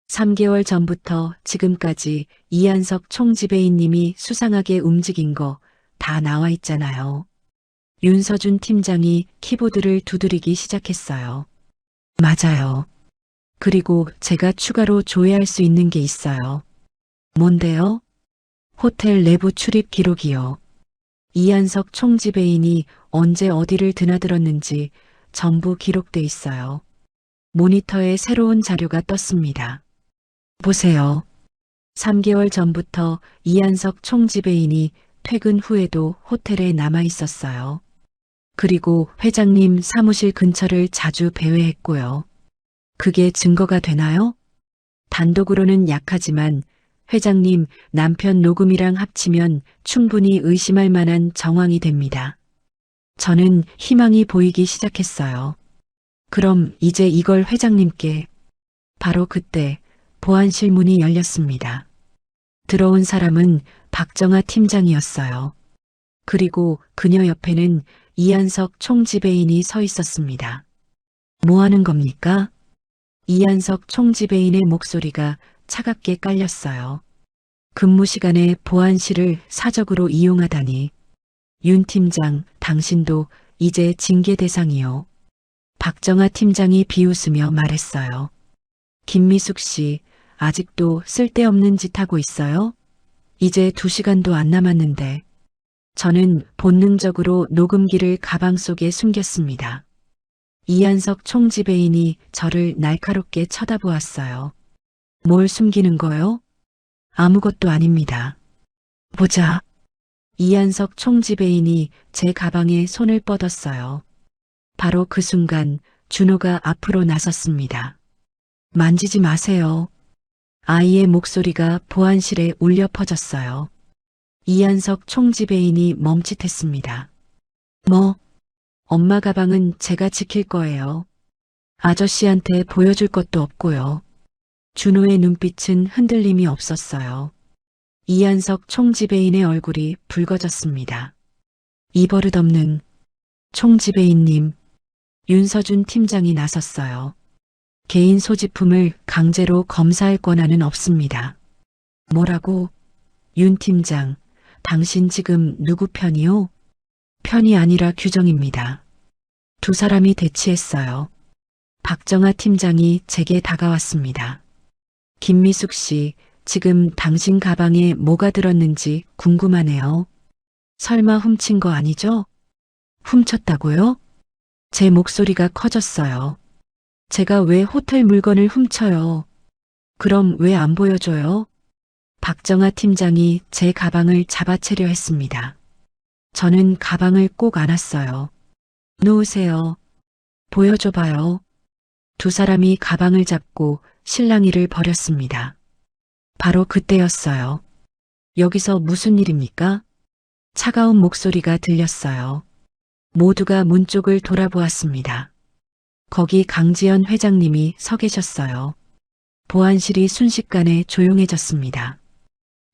3개월 전부터 지금까지 이한석 총지배인님이 수상하게 움직인 거 다 나와 있잖아요. 윤서준 팀장이 키보드를 두드리기 시작했어요. 맞아요. 그리고 제가 추가로 조회할 수 있는 게 있어요. 뭔데요? 호텔 내부 출입 기록이요. 이한석 총지배인이 언제 어디를 드나들었는지 전부 기록돼 있어요. 모니터에 새로운 자료가 떴습니다. 보세요. 3개월 전부터 이한석 총지배인이 퇴근 후에도 호텔에 남아 있었어요. 그리고 회장님 사무실 근처를 자주 배회했고요. 그게 증거가 되나요? 단독으로는 약하지만 회장님 남편 녹음이랑 합치면 충분히 의심할 만한 정황이 됩니다. 저는 희망이 보이기 시작했어요. 그럼 이제 이걸 회장님께. 바로 그때 보안실 문이 열렸습니다. 들어온 사람은 박정아 팀장이었어요. 그리고 그녀 옆에는 이한석 총지배인이 서 있었습니다. 뭐 하는 겁니까? 이한석 총지배인의 목소리가 차갑게 깔렸어요. 근무 시간에 보안실을 사적으로 이용하다니. 윤 팀장, 당신도 이제 징계 대상이요. 박정아 팀장이 비웃으며 말했어요. 김미숙 씨, 아직도 쓸데없는 짓 하고 있어요? 이제 2시간도 안 남았는데. 저는 본능적으로 녹음기를 가방 속에 숨겼습니다. 이한석 총지배인이 저를 날카롭게 쳐다보았어요. 뭘 숨기는 거요? 아무것도 아닙니다. 보자. 이한석 총지배인이 제 가방에 손을 뻗었어요. 바로 그 순간 준호가 앞으로 나섰습니다. 만지지 마세요. 아이의 목소리가 보안실에 울려 퍼졌어요. 이한석 총지배인이 멈칫했습니다. 뭐? 엄마 가방은 제가 지킬 거예요. 아저씨한테 보여줄 것도 없고요. 준호의 눈빛은 흔들림이 없었어요. 이한석 총지배인의 얼굴이 붉어졌습니다. 이 버릇없는 총지배인님, 윤서준 팀장이 나섰어요. 개인 소지품을 강제로 검사할 권한은 없습니다. 뭐라고? 윤 팀장, 당신 지금 누구 편이요? 편이 아니라 규정입니다. 2사람이 대치했어요. 박정아 팀장이 제게 다가왔습니다. 김미숙 씨, 지금 당신 가방에 뭐가 들었는지 궁금하네요. 설마 훔친 거 아니죠? 훔쳤다고요? 제 목소리가 커졌어요. 제가 왜 호텔 물건을 훔쳐요? 그럼 왜 안 보여줘요? 박정아 팀장이 제 가방을 잡아채려 했습니다. 저는 가방을 꼭 안았어요. 놓으세요. 보여줘봐요. 2사람이 가방을 잡고 실랑이를 벌였습니다. 바로 그때였어요. 여기서 무슨 일입니까? 차가운 목소리가 들렸어요. 모두가 문 쪽을 돌아보았습니다. 거기 강지연 회장님이 서 계셨어요. 보안실이 순식간에 조용해졌습니다.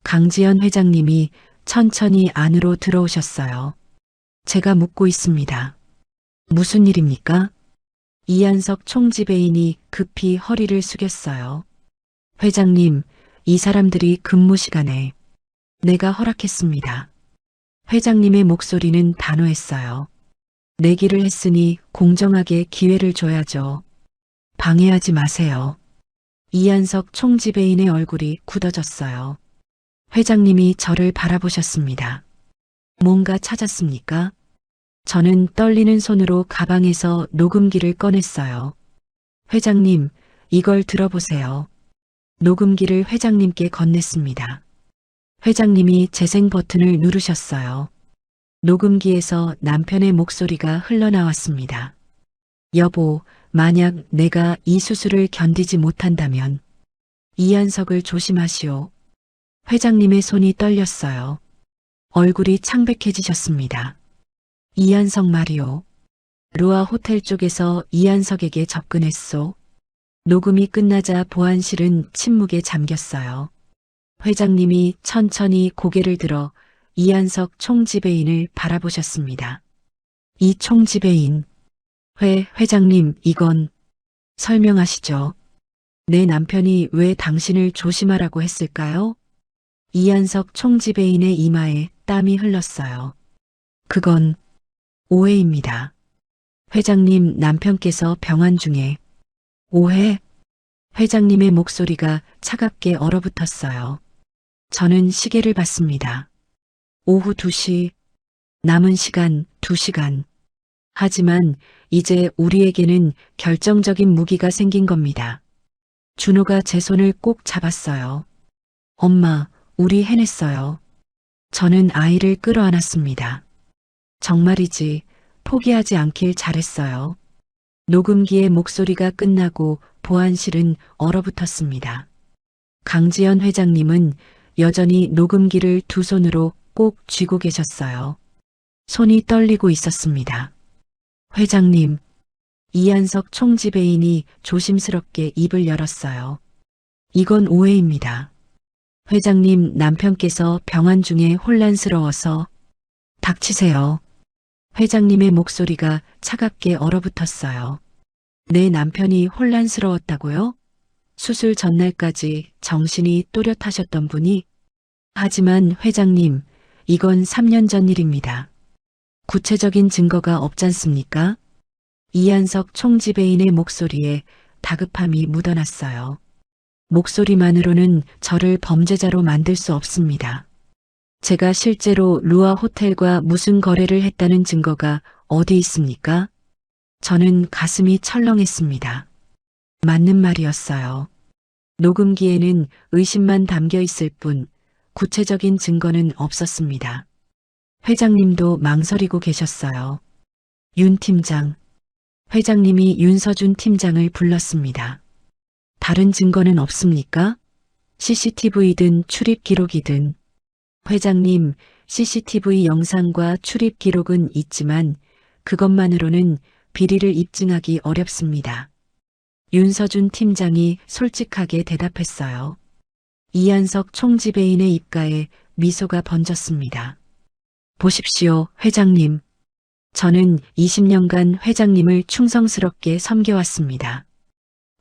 강지연 회장님이 천천히 안으로 들어오셨어요. 제가 묻고 있습니다. 무슨 일입니까? 이한석 총지배인이 급히 허리를 숙였어요. 회장님, 이 사람들이 근무 시간에 내가 허락했습니다. 회장님의 목소리는 단호했어요. 내기를 했으니 공정하게 기회를 줘야죠. 방해하지 마세요. 이한석 총지배인의 얼굴이 굳어졌어요. 회장님이 저를 바라보셨습니다. 뭔가 찾았습니까? 저는 떨리는 손으로 가방에서 녹음기를 꺼냈어요. 회장님, 이걸 들어보세요. 녹음기를 회장님께 건넸습니다. 회장님이 재생 버튼을 누르셨어요. 녹음기에서 남편의 목소리가 흘러나왔습니다. 여보, 만약 내가 이 수술을 견디지 못한다면 이한석을 조심하시오. 회장님의 손이 떨렸어요. 얼굴이 창백해지셨습니다. 이한석 말이오. 루아 호텔 쪽에서 이한석에게 접근했소. 녹음이 끝나자 보안실은 침묵에 잠겼어요. 회장님이 천천히 고개를 들어 이한석 총지배인을 바라보셨습니다. 이 총지배인. 회장님, 이건 설명하시죠. 내 남편이 왜 당신을 조심하라고 했을까요? 이한석 총지배인의 이마에 땀이 흘렀어요. 그건 오해입니다. 회장님 남편께서 병환 중에 오해? 회장님의 목소리가 차갑게 얼어붙었어요. 저는 시계를 봤습니다. 오후 2시, 남은 시간 2시간. 하지만 이제 우리에게는 결정적인 무기가 생긴 겁니다. 준호가 제 손을 꼭 잡았어요. 엄마, 우리 해냈어요. 저는 아이를 끌어안았습니다. 정말이지, 포기하지 않길 잘했어요. 녹음기의 목소리가 끝나고 보안실은 얼어붙었습니다. 강지연 회장님은 여전히 녹음기를 두 손으로 꼭 쥐고 계셨어요. 손이 떨리고 있었습니다. 회장님, 이한석 총지배인이 조심스럽게 입을 열었어요. 이건 오해입니다. 회장님 남편께서 병환 중에 혼란스러워서 닥치세요. 회장님의 목소리가 차갑게 얼어붙었어요. 내 남편이 혼란스러웠다고요? 수술 전날까지 정신이 또렷하셨던 분이? 하지만 회장님, 이건 3년 전 일입니다. 구체적인 증거가 없잖습니까? 이한석 총지배인의 목소리에 다급함이 묻어났어요. 목소리만으로는 저를 범죄자로 만들 수 없습니다. 제가 실제로 루아 호텔과 무슨 거래를 했다는 증거가 어디 있습니까? 저는 가슴이 철렁했습니다. 맞는 말이었어요. 녹음기에는 의심만 담겨 있을 뿐 구체적인 증거는 없었습니다. 회장님도 망설이고 계셨어요. 윤 팀장. 회장님이 윤서준 팀장을 불렀습니다. 다른 증거는 없습니까? CCTV든 출입 기록이든. 회장님, CCTV 영상과 출입 기록은 있지만 그것만으로는 비리를 입증하기 어렵습니다. 윤서준 팀장이 솔직하게 대답했어요. 이한석 총지배인의 입가에 미소가 번졌습니다. 보십시오, 회장님. 저는 20년간 회장님을 충성스럽게 섬겨왔습니다.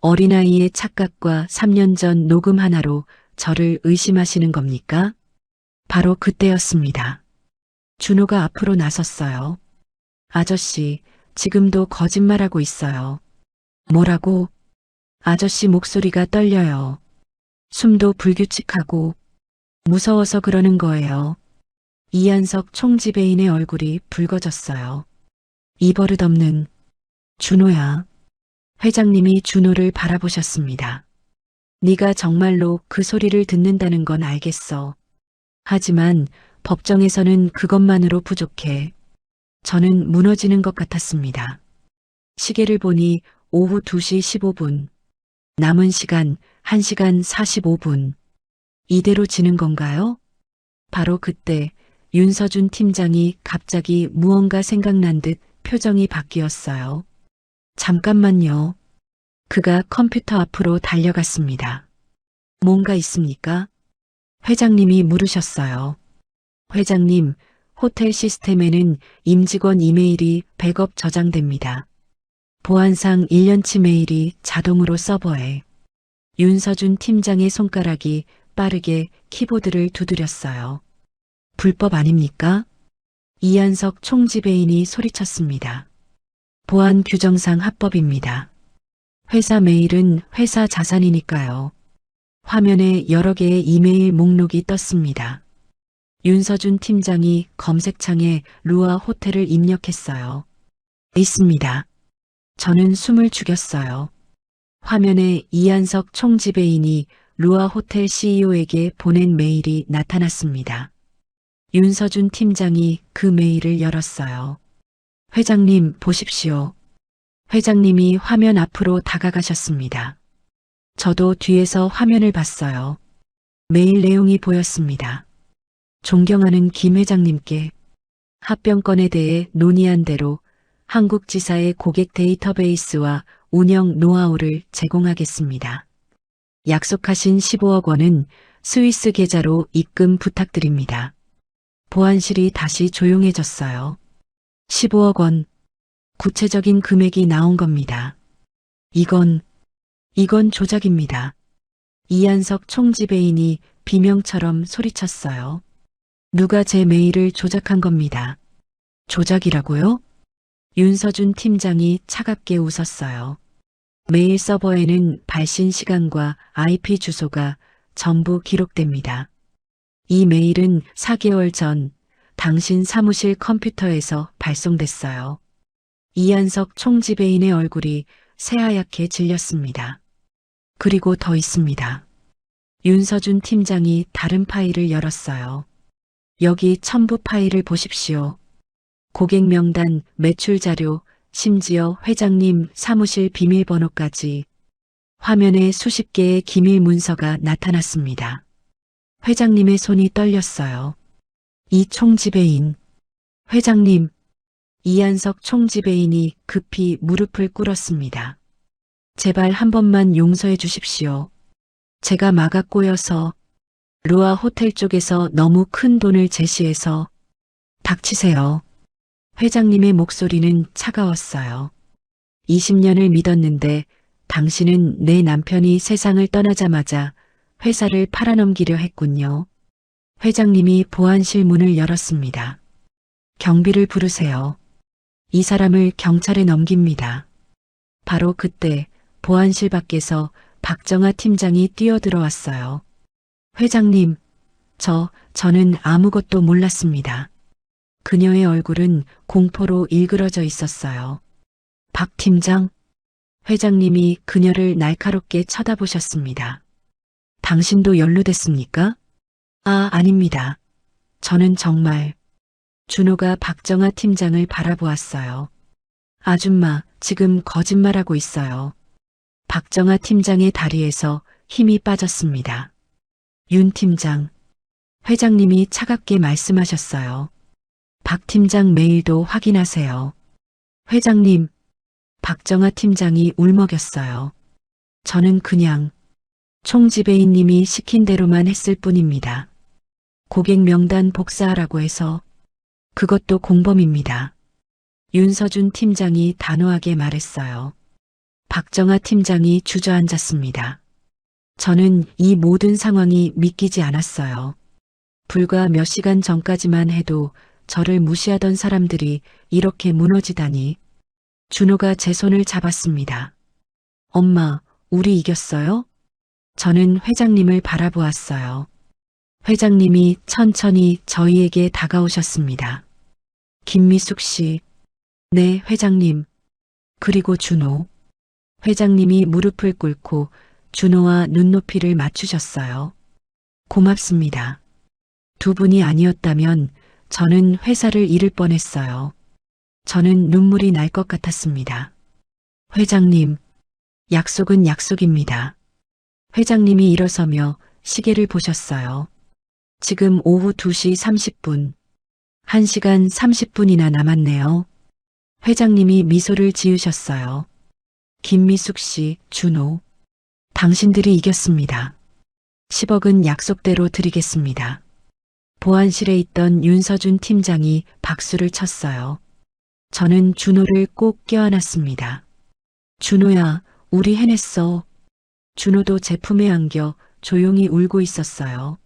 어린아이의 착각과 3년 전 녹음 하나로 저를 의심하시는 겁니까? 바로 그때였습니다. 준호가 앞으로 나섰어요. 아저씨, 지금도 거짓말하고 있어요. 뭐라고? 아저씨 목소리가 떨려요. 숨도 불규칙하고 무서워서 그러는 거예요. 이한석 총지배인의 얼굴이 붉어졌어요. 이 버릇없는 준호야. 회장님이 준호를 바라보셨습니다. 네가 정말로 그 소리를 듣는다는 건 알겠어. 하지만 법정에서는 그것만으로 부족해. 저는 무너지는 것 같았습니다. 시계를 보니 오후 2시 15분. 남은 시간 1시간 45분. 이대로 지는 건가요? 바로 그때 윤서준 팀장이 갑자기 무언가 생각난 듯 표정이 바뀌었어요. 잠깐만요. 그가 컴퓨터 앞으로 달려갔습니다. 뭔가 있습니까? 회장님이 물으셨어요. 회장님, 호텔 시스템에는 임직원 이메일이 백업 저장됩니다. 보안상 1년치 메일이 자동으로 서버에. 윤서준 팀장의 손가락이 빠르게 키보드를 두드렸어요. 불법 아닙니까? 이한석 총지배인이 소리쳤습니다. 보안 규정상 합법입니다. 회사 메일은 회사 자산이니까요. 화면에 여러 개의 이메일 목록이 떴습니다. 윤서준 팀장이 검색창에 루아 호텔을 입력했어요. 있습니다. 저는 숨을 죽였어요. 화면에 이한석 총지배인이 루아 호텔 CEO에게 보낸 메일이 나타났습니다. 윤서준 팀장이 그 메일을 열었어요. 회장님, 보십시오. 회장님이 화면 앞으로 다가가셨습니다. 저도 뒤에서 화면을 봤어요. 메일 내용이 보였습니다. 존경하는 김 회장님께 합병건에 대해 논의한 대로 한국지사의 고객 데이터베이스와 운영 노하우를 제공하겠습니다. 약속하신 15억 원은 스위스 계좌로 입금 부탁드립니다. 보안실이 다시 조용해졌어요. 15억 원. 구체적인 금액이 나온 겁니다. 이건 조작입니다. 이한석 총지배인이 비명처럼 소리쳤어요. 누가 제 메일을 조작한 겁니다. 조작이라고요? 윤서준 팀장이 차갑게 웃었어요. 메일 서버에는 발신 시간과 IP 주소가 전부 기록됩니다. 이 메일은 4개월 전 당신 사무실 컴퓨터에서 발송됐어요. 이한석 총지배인의 얼굴이 새하얗게 질렸습니다. 그리고 더 있습니다. 윤서준 팀장이 다른 파일을 열었어요. 여기 첨부 파일을 보십시오. 고객 명단, 매출 자료, 심지어 회장님 사무실 비밀번호까지. 화면에 수십 개의 기밀 문서가 나타났습니다. 회장님의 손이 떨렸어요. 이 총지배인. 회장님. 이한석 총지배인이 급히 무릎을 꿇었습니다. 제발 한 번만 용서해 주십시오. 제가 막아 꼬여서 루아 호텔 쪽에서 너무 큰 돈을 제시해서. 닥치세요. 회장님의 목소리는 차가웠어요. 20년을 믿었는데 당신은 내 남편이 세상을 떠나자마자 회사를 팔아넘기려 했군요. 회장님이 보안실 문을 열었습니다. 경비를 부르세요. 이 사람을 경찰에 넘깁니다. 바로 그때 보안실 밖에서 박정아 팀장이 뛰어들어왔어요. 회장님, 저는 아무것도 몰랐습니다. 그녀의 얼굴은 공포로 일그러져 있었어요. 박 팀장? 회장님이 그녀를 날카롭게 쳐다보셨습니다. 당신도 연루됐습니까? 아닙니다. 저는 정말. 준호가 박정아 팀장을 바라보았어요. 아줌마, 지금 거짓말하고 있어요. 박정아 팀장의 다리에서 힘이 빠졌습니다. 윤 팀장. 회장님이 차갑게 말씀하셨어요. 박 팀장 메일도 확인하세요. 회장님. 박정아 팀장이 울먹였어요. 저는 그냥 총지배인님이 시킨 대로만 했을 뿐입니다. 고객 명단 복사하라고 해서. 그것도 공범입니다. 윤서준 팀장이 단호하게 말했어요. 박정아 팀장이 주저앉았습니다. 저는 이 모든 상황이 믿기지 않았어요. 불과 몇 시간 전까지만 해도 저를 무시하던 사람들이 이렇게 무너지다니. 준호가 제 손을 잡았습니다. 엄마, 우리 이겼어요? 저는 회장님을 바라보았어요. 회장님이 천천히 저희에게 다가오셨습니다. 김미숙 씨. 네, 회장님. 그리고 준호. 회장님이 무릎을 꿇고 준호와 눈높이를 맞추셨어요. 고맙습니다. 두 분이 아니었다면 저는 회사를 잃을 뻔했어요. 저는 눈물이 날 것 같았습니다. 회장님, 약속은 약속입니다. 회장님이 일어서며 시계를 보셨어요. 지금 오후 2시 30분. 1시간 30분이나 남았네요. 회장님이 미소를 지으셨어요. 김미숙 씨, 준호. 당신들이 이겼습니다. 10억은 약속대로 드리겠습니다. 보안실에 있던 윤서준 팀장이 박수를 쳤어요. 저는 준호를 꼭 껴안았습니다. 준호야, 우리 해냈어. 준호도 제 품에 안겨 조용히 울고 있었어요.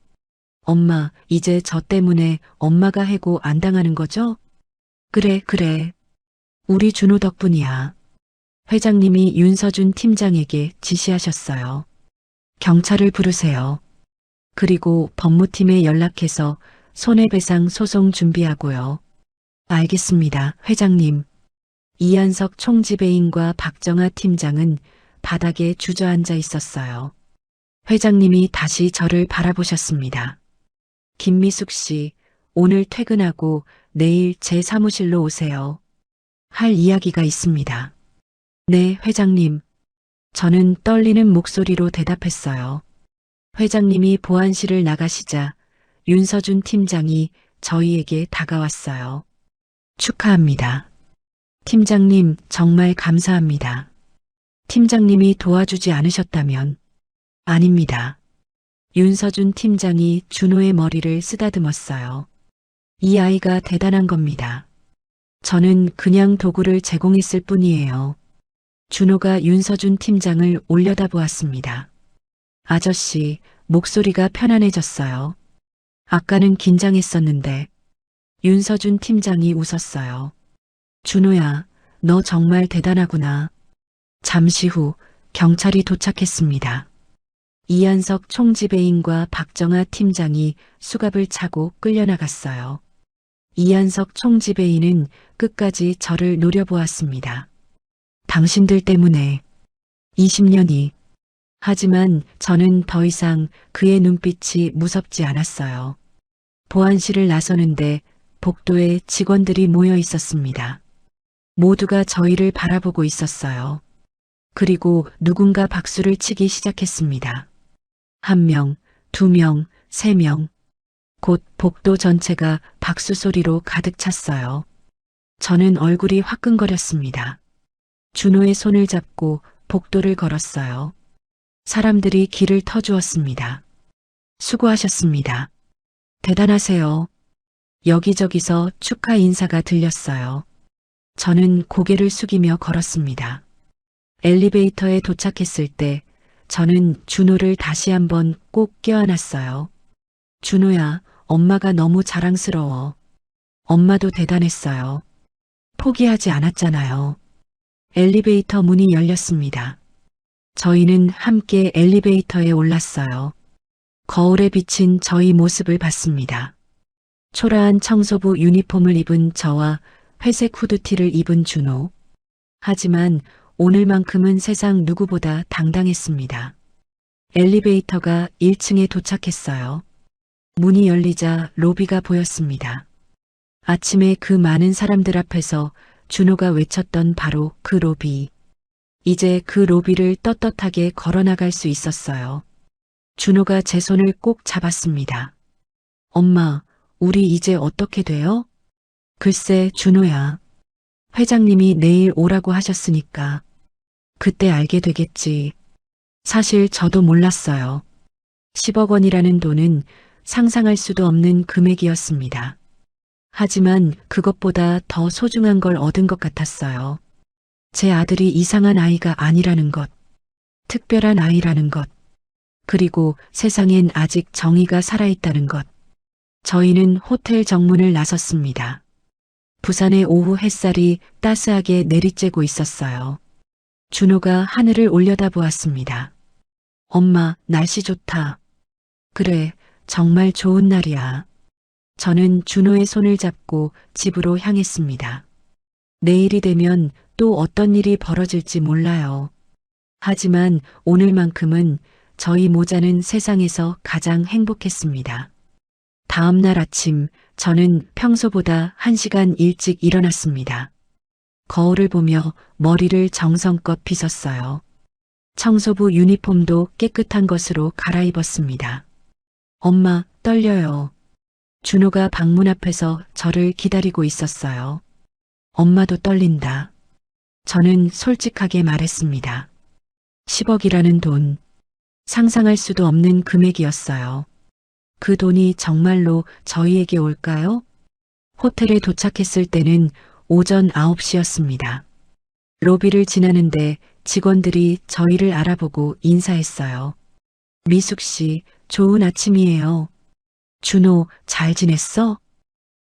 엄마, 이제 저 때문에 엄마가 해고 안 당하는 거죠? 그래. 우리 준호 덕분이야. 회장님이 윤서준 팀장에게 지시하셨어요. 경찰을 부르세요. 그리고 법무팀에 연락해서 손해배상 소송 준비하고요. 알겠습니다, 회장님. 이한석 총지배인과 박정아 팀장은 바닥에 주저앉아 있었어요. 회장님이 다시 저를 바라보셨습니다. 김미숙 씨, 오늘 퇴근하고 내일 제 사무실로 오세요. 할 이야기가 있습니다. 네, 회장님. 저는 떨리는 목소리로 대답했어요. 회장님이 보안실을 나가시자 윤서준 팀장이 저희에게 다가왔어요. 축하합니다. 팀장님, 정말 감사합니다. 팀장님이 도와주지 않으셨다면. 아닙니다. 윤서준 팀장이 준호의 머리를 쓰다듬었어요. 이 아이가 대단한 겁니다. 저는 그냥 도구를 제공했을 뿐이에요. 준호가 윤서준 팀장을 올려다보았습니다. 아저씨, 목소리가 편안해졌어요. 아까는 긴장했었는데. 윤서준 팀장이 웃었어요. 준호야, 너 정말 대단하구나. 잠시 후 경찰이 도착했습니다. 이한석 총지배인과 박정아 팀장이 수갑을 차고 끌려나갔어요. 이한석 총지배인은 끝까지 저를 노려보았습니다. 당신들 때문에 20년이. 하지만 저는 더 이상 그의 눈빛이 무섭지 않았어요. 보안실을 나서는데 복도에 직원들이 모여 있었습니다. 모두가 저희를 바라보고 있었어요. 그리고 누군가 박수를 치기 시작했습니다. 1명, 2명, 3명. 곧 복도 전체가 박수 소리로 가득 찼어요. 저는 얼굴이 화끈거렸습니다. 준호의 손을 잡고 복도를 걸었어요. 사람들이 길을 터주었습니다. 수고하셨습니다. 대단하세요. 여기저기서 축하 인사가 들렸어요. 저는 고개를 숙이며 걸었습니다. 엘리베이터에 도착했을 때 저는 준호를 다시 한번 꼭 껴안았어요. 준호야, 엄마가 너무 자랑스러워. 엄마도 대단했어요. 포기하지 않았잖아요. 엘리베이터 문이 열렸습니다. 저희는 함께 엘리베이터에 올랐어요. 거울에 비친 저희 모습을 봤습니다. 초라한 청소부 유니폼을 입은 저와 회색 후드티를 입은 준호. 하지만 오늘만큼은 세상 누구보다 당당했습니다. 엘리베이터가 1층에 도착했어요. 문이 열리자 로비가 보였습니다. 아침에 그 많은 사람들 앞에서 준호가 외쳤던 바로 그 로비. 이제 그 로비를 떳떳하게 걸어나갈 수 있었어요. 준호가 제 손을 꼭 잡았습니다. 엄마, 우리 이제 어떻게 돼요? 글쎄, 준호야. 회장님이 내일 오라고 하셨으니까. 그때 알게 되겠지. 사실 저도 몰랐어요. 10억 원이라는 돈은 상상할 수도 없는 금액이었습니다. 하지만 그것보다 더 소중한 걸 얻은 것 같았어요. 제 아들이 이상한 아이가 아니라는 것, 특별한 아이라는 것, 그리고 세상엔 아직 정의가 살아있다는 것. 저희는 호텔 정문을 나섰습니다. 부산의 오후 햇살이 따스하게 내리쬐고 있었어요. 준호가 하늘을 올려다보았습니다. 엄마, 날씨 좋다. 그래, 정말 좋은 날이야. 저는 준호의 손을 잡고 집으로 향했습니다. 내일이 되면 또 어떤 일이 벌어질지 몰라요. 하지만 오늘만큼은 저희 모자는 세상에서 가장 행복했습니다. 다음 날 아침, 저는 평소보다 1시간 일찍 일어났습니다. 거울을 보며 머리를 정성껏 빗었어요. 청소부 유니폼도 깨끗한 것으로 갈아입었습니다. 엄마, 떨려요. 준호가 방문 앞에서 저를 기다리고 있었어요. 엄마도 떨린다. 저는 솔직하게 말했습니다. 10억이라는 돈, 상상할 수도 없는 금액이었어요. 그 돈이 정말로 저희에게 올까요? 호텔에 도착했을 때는 오전 9시였습니다. 로비를 지나는데 직원들이 저희를 알아보고 인사했어요. 미숙 씨, 좋은 아침이에요. 준호, 잘 지냈어?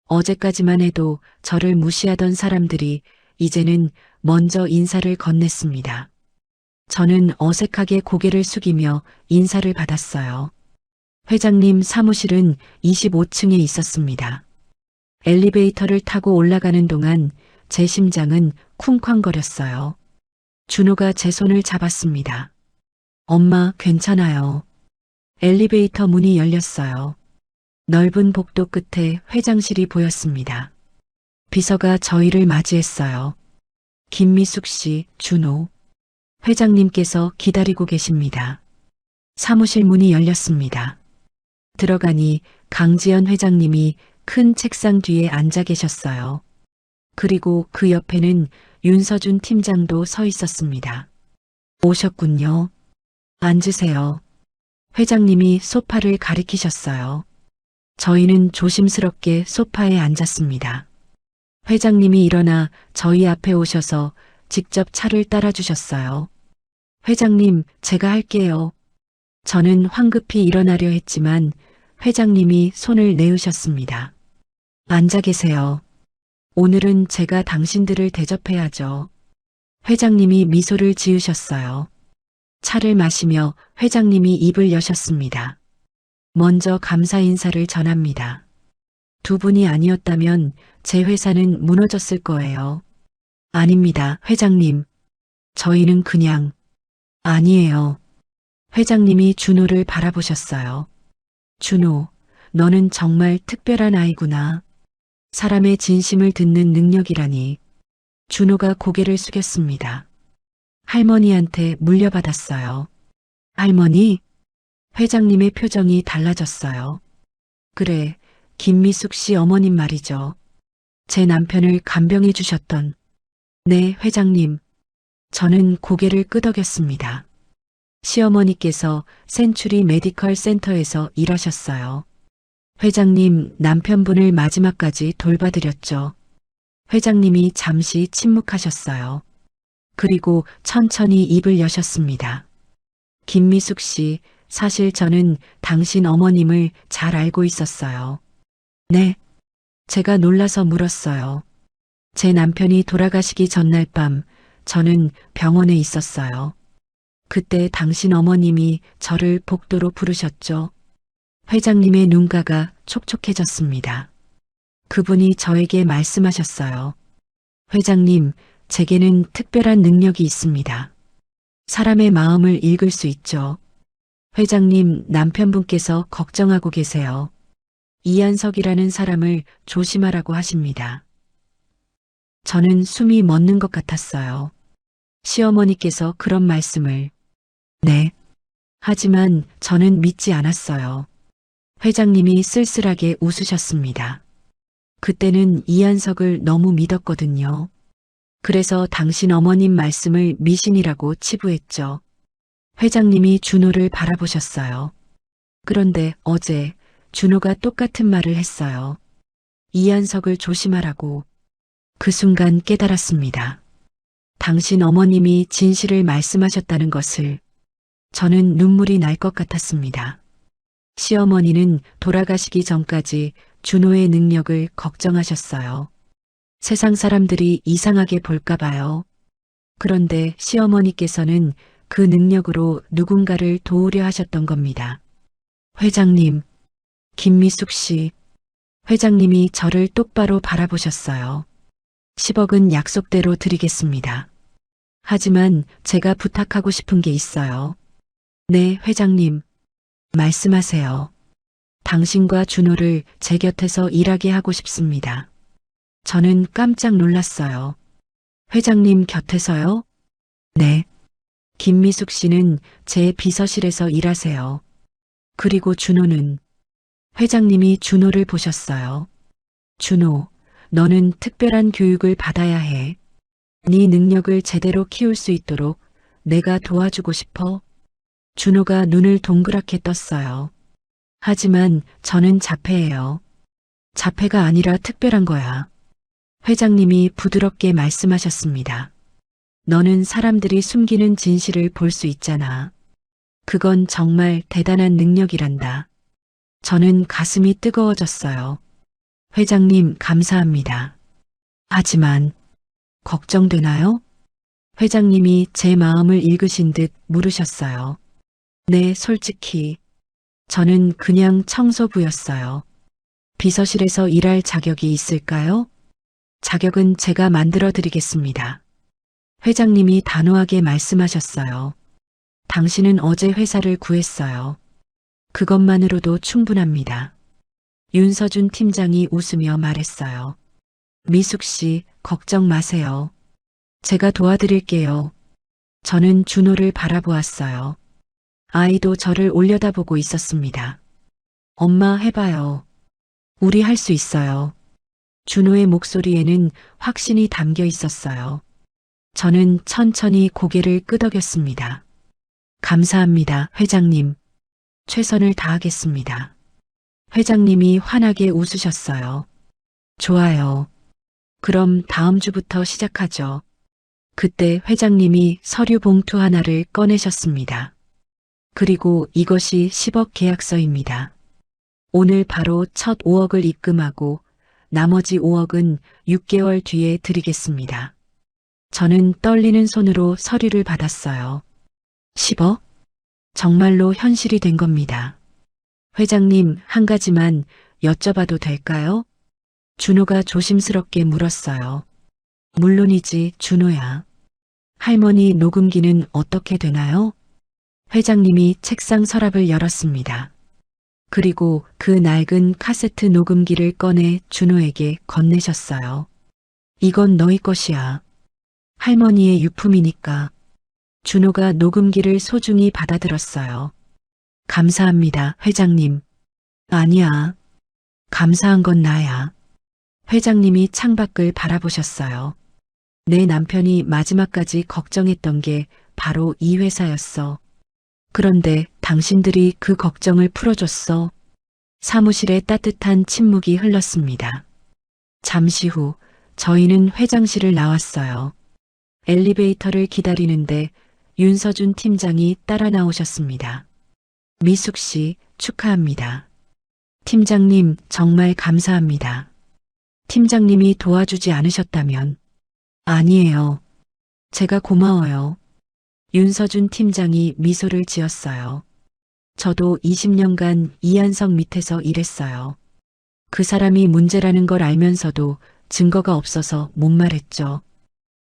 어제까지만 해도 저를 무시하던 사람들이 이제는 먼저 인사를 건넸습니다. 저는 어색하게 고개를 숙이며 인사를 받았어요. 회장님 사무실은 25층에 있었습니다. 엘리베이터를 타고 올라가는 동안 제 심장은 쿵쾅거렸어요. 준호가 제 손을 잡았습니다. 엄마, 괜찮아요. 엘리베이터 문이 열렸어요. 넓은 복도 끝에 회장실이 보였습니다. 비서가 저희를 맞이했어요. 김미숙 씨, 준호. 회장님께서 기다리고 계십니다. 사무실 문이 열렸습니다. 들어가니 강지연 회장님이 큰 책상 뒤에 앉아 계셨어요. 그리고 그 옆에는 윤서준 팀장도 서 있었습니다. 오셨군요. 앉으세요. 회장님이 소파를 가리키셨어요. 저희는 조심스럽게 소파에 앉았습니다. 회장님이 일어나 저희 앞에 오셔서 직접 차를 따라주셨어요. 회장님, 제가 할게요. 저는 황급히 일어나려 했지만 회장님이 손을 내으셨습니다. 앉아 계세요. 오늘은 제가 당신들을 대접해야죠. 회장님이 미소를 지으셨어요. 차를 마시며 회장님이 입을 여셨습니다. 먼저 감사 인사를 전합니다. 두 분이 아니었다면 제 회사는 무너졌을 거예요. 아닙니다, 회장님. 저희는 그냥. 아니에요. 회장님이 준호를 바라보셨어요. 준호, 너는 정말 특별한 아이구나. 사람의 진심을 듣는 능력이라니. 준호가 고개를 숙였습니다. 할머니한테 물려받았어요. 할머니? 회장님의 표정이 달라졌어요. 그래, 김미숙 씨 어머님 말이죠. 제 남편을 간병해 주셨던. 네, 회장님. 저는 고개를 끄덕였습니다. 시어머니께서 센츄리 메디컬 센터에서 일하셨어요. 회장님 남편분을 마지막까지 돌봐드렸죠. 회장님이 잠시 침묵하셨어요. 그리고 천천히 입을 여셨습니다. 김미숙 씨, 사실 저는 당신 어머님을 잘 알고 있었어요. 네. 제가 놀라서 물었어요. 제 남편이 돌아가시기 전날 밤 저는 병원에 있었어요. 그때 당신 어머님이 저를 복도로 부르셨죠. 회장님의 눈가가 촉촉해졌습니다. 그분이 저에게 말씀하셨어요. 회장님, 제게는 특별한 능력이 있습니다. 사람의 마음을 읽을 수 있죠. 회장님, 남편분께서 걱정하고 계세요. 이한석이라는 사람을 조심하라고 하십니다. 저는 숨이 멎는 것 같았어요. 시어머니께서 그런 말씀을. 네. 하지만 저는 믿지 않았어요. 회장님이 쓸쓸하게 웃으셨습니다. 그때는 이한석을 너무 믿었거든요. 그래서 당신 어머님 말씀을 미신이라고 치부했죠. 회장님이 준호를 바라보셨어요. 그런데 어제 준호가 똑같은 말을 했어요. 이한석을 조심하라고. 그 순간 깨달았습니다. 당신 어머님이 진실을 말씀하셨다는 것을. 저는 눈물이 날 것 같았습니다. 시어머니는 돌아가시기 전까지 준호의 능력을 걱정하셨어요. 세상 사람들이 이상하게 볼까 봐요. 그런데 시어머니께서는 그 능력으로 누군가를 도우려 하셨던 겁니다. 회장님, 김미숙 씨. 회장님이 저를 똑바로 바라보셨어요. 10억은 약속대로 드리겠습니다. 하지만 제가 부탁하고 싶은 게 있어요. 네, 회장님. 말씀하세요. 당신과 준호를 제 곁에서 일하게 하고 싶습니다. 저는 깜짝 놀랐어요. 회장님 곁에서요? 네. 김미숙 씨는 제 비서실에서 일하세요. 그리고 준호는. 회장님이 준호를 보셨어요. 준호, 너는 특별한 교육을 받아야 해. 네 능력을 제대로 키울 수 있도록 내가 도와주고 싶어. 준호가 눈을 동그랗게 떴어요. 하지만 저는 자폐예요. 자폐가 아니라 특별한 거야. 회장님이 부드럽게 말씀하셨습니다. 너는 사람들이 숨기는 진실을 볼 수 있잖아. 그건 정말 대단한 능력이란다. 저는 가슴이 뜨거워졌어요. 회장님, 감사합니다. 하지만, 걱정되나요? 회장님이 제 마음을 읽으신 듯 물으셨어요. 네, 솔직히. 저는 그냥 청소부였어요. 비서실에서 일할 자격이 있을까요? 자격은 제가 만들어 드리겠습니다. 회장님이 단호하게 말씀하셨어요. 당신은 어제 회사를 구했어요. 그것만으로도 충분합니다. 윤서준 팀장이 웃으며 말했어요. 미숙 씨, 걱정 마세요. 제가 도와드릴게요. 저는 준호를 바라보았어요. 아이도 저를 올려다보고 있었습니다. 엄마, 해봐요. 우리 할 수 있어요. 준호의 목소리에는 확신이 담겨 있었어요. 저는 천천히 고개를 끄덕였습니다. 감사합니다, 회장님. 최선을 다하겠습니다. 회장님이 환하게 웃으셨어요. 좋아요. 그럼 다음 주부터 시작하죠. 그때 회장님이 서류 봉투 하나를 꺼내셨습니다. 그리고 이것이 10억 계약서입니다. 오늘 바로 첫 5억을 입금하고 나머지 5억은 6개월 뒤에 드리겠습니다. 저는 떨리는 손으로 서류를 받았어요. 10억? 정말로 현실이 된 겁니다. 회장님, 한 가지만 여쭤봐도 될까요? 준호가 조심스럽게 물었어요. 물론이지, 준호야. 할머니 녹음기는 어떻게 되나요? 회장님이 책상 서랍을 열었습니다. 그리고 그 낡은 카세트 녹음기를 꺼내 준호에게 건네셨어요. 이건 너희 것이야. 할머니의 유품이니까. 준호가 녹음기를 소중히 받아들었어요. 감사합니다, 회장님. 아니야. 감사한 건 나야. 회장님이 창밖을 바라보셨어요. 내 남편이 마지막까지 걱정했던 게 바로 이 회사였어. 그런데 당신들이 그 걱정을 풀어줬어. 사무실에 따뜻한 침묵이 흘렀습니다. 잠시 후 저희는 회장실을 나왔어요. 엘리베이터를 기다리는데 윤서준 팀장이 따라 나오셨습니다. 미숙 씨, 축하합니다. 팀장님, 정말 감사합니다. 팀장님이 도와주지 않으셨다면? 아니에요. 제가 고마워요. 윤서준 팀장이 미소를 지었어요. 저도 20년간 이한석 밑에서 일했어요. 그 사람이 문제라는 걸 알면서도 증거가 없어서 못 말했죠.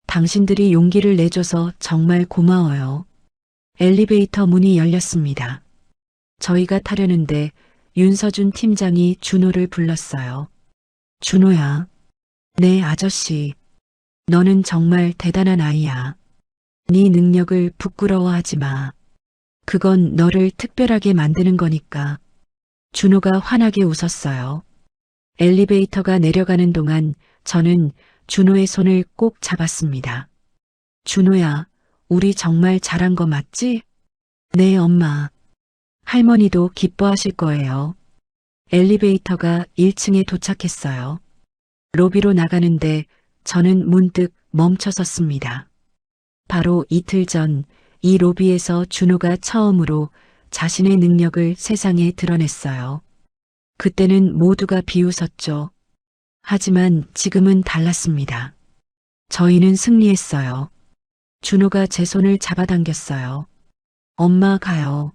당신들이 용기를 내줘서 정말 고마워요. 엘리베이터 문이 열렸습니다. 저희가 타려는데 윤서준 팀장이 준호를 불렀어요. 준호야. 네, 아저씨. 너는 정말 대단한 아이야. 네 능력을 부끄러워하지 마. 그건 너를 특별하게 만드는 거니까. 준호가 환하게 웃었어요. 엘리베이터가 내려가는 동안 저는 준호의 손을 꼭 잡았습니다. 준호야, 우리 정말 잘한 거 맞지? 네, 엄마. 할머니도 기뻐하실 거예요. 엘리베이터가 1층에 도착했어요. 로비로 나가는데 저는 문득 멈춰섰습니다. 바로 이틀 전 이 로비에서 준호가 처음으로 자신의 능력을 세상에 드러냈어요. 그때는 모두가 비웃었죠. 하지만 지금은 달랐습니다. 저희는 승리했어요. 준호가 제 손을 잡아당겼어요. 엄마 가요.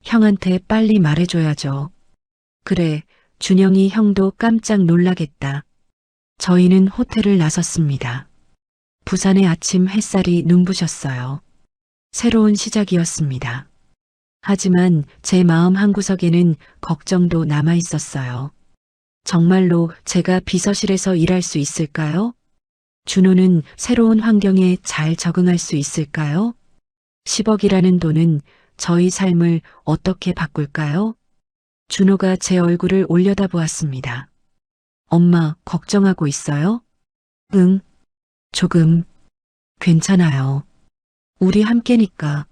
형한테 빨리 말해줘야죠. 그래, 준영이 형도 깜짝 놀라겠다. 저희는 호텔을 나섰습니다. 부산의 아침 햇살이 눈부셨어요. 새로운 시작이었습니다. 하지만 제 마음 한구석에는 걱정도 남아 있었어요. 정말로 제가 비서실에서 일할 수 있을까요? 준호는 새로운 환경에 잘 적응할 수 있을까요? 10억이라는 돈은 저희 삶을 어떻게 바꿀까요? 준호가 제 얼굴을 올려다보았습니다. 엄마, 걱정하고 있어요? 응, 조금. 괜찮아요. 우리 함께니까.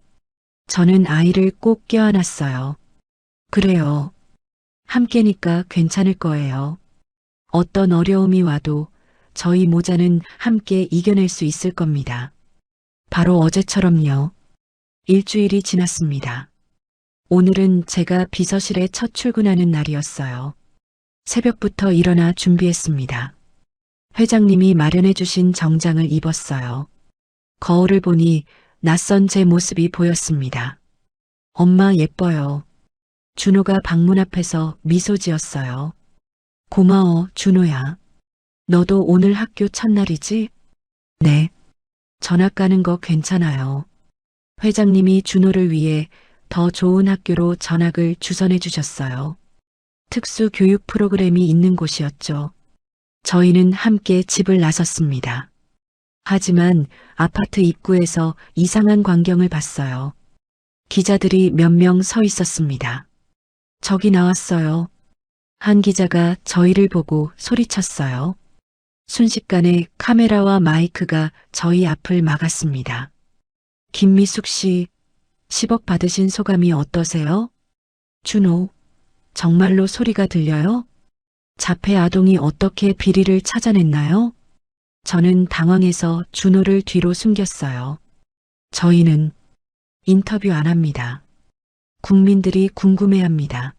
저는 아이를 꼭 껴안았어요. 그래요. 함께니까 괜찮을 거예요. 어떤 어려움이 와도 저희 모자는 함께 이겨낼 수 있을 겁니다. 바로 어제처럼요. 일주일이 지났습니다. 오늘은 제가 비서실에 첫 출근하는 날이었어요. 새벽부터 일어나 준비했습니다. 회장님이 마련해 주신 정장을 입었어요. 거울을 보니 낯선 제 모습이 보였습니다. 엄마 예뻐요. 준호가 방문 앞에서 미소 지었어요. 고마워, 준호야. 너도 오늘 학교 첫날이지? 네. 전학 가는 거 괜찮아요. 회장님이 준호를 위해 더 좋은 학교로 전학을 주선해 주셨어요. 특수 교육 프로그램이 있는 곳이었죠. 저희는 함께 집을 나섰습니다. 하지만 아파트 입구에서 이상한 광경을 봤어요. 기자들이 몇 명 서 있었습니다. 저기 나왔어요. 한 기자가 저희를 보고 소리쳤어요. 순식간에 카메라와 마이크가 저희 앞을 막았습니다. 김미숙 씨, 10억 받으신 소감이 어떠세요? 준호, 정말로 소리가 들려요? 자폐 아동이 어떻게 비리를 찾아냈나요? 저는 당황해서 준호를 뒤로 숨겼어요. 저희는 인터뷰 안 합니다. 국민들이 궁금해합니다.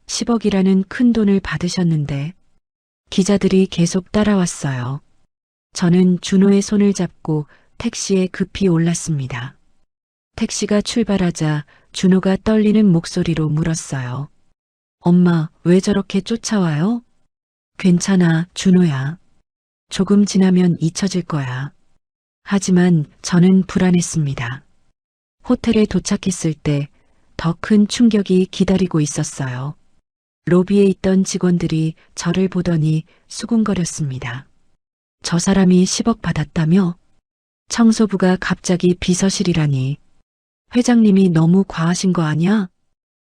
10억이라는 큰 돈을 받으셨는데 기자들이 계속 따라왔어요. 저는 준호의 손을 잡고 택시에 급히 올랐습니다. 택시가 출발하자 준호가 떨리는 목소리로 물었어요. 엄마, 왜 저렇게 쫓아와요? 괜찮아, 준호야. 조금 지나면 잊혀질 거야. 하지만 저는 불안했습니다. 호텔에 도착했을 때 더 큰 충격이 기다리고 있었어요. 로비에 있던 직원들이 저를 보더니 수군거렸습니다. 저 사람이 10억 받았다며? 청소부가 갑자기 비서실이라니. 회장님이 너무 과하신 거 아니야?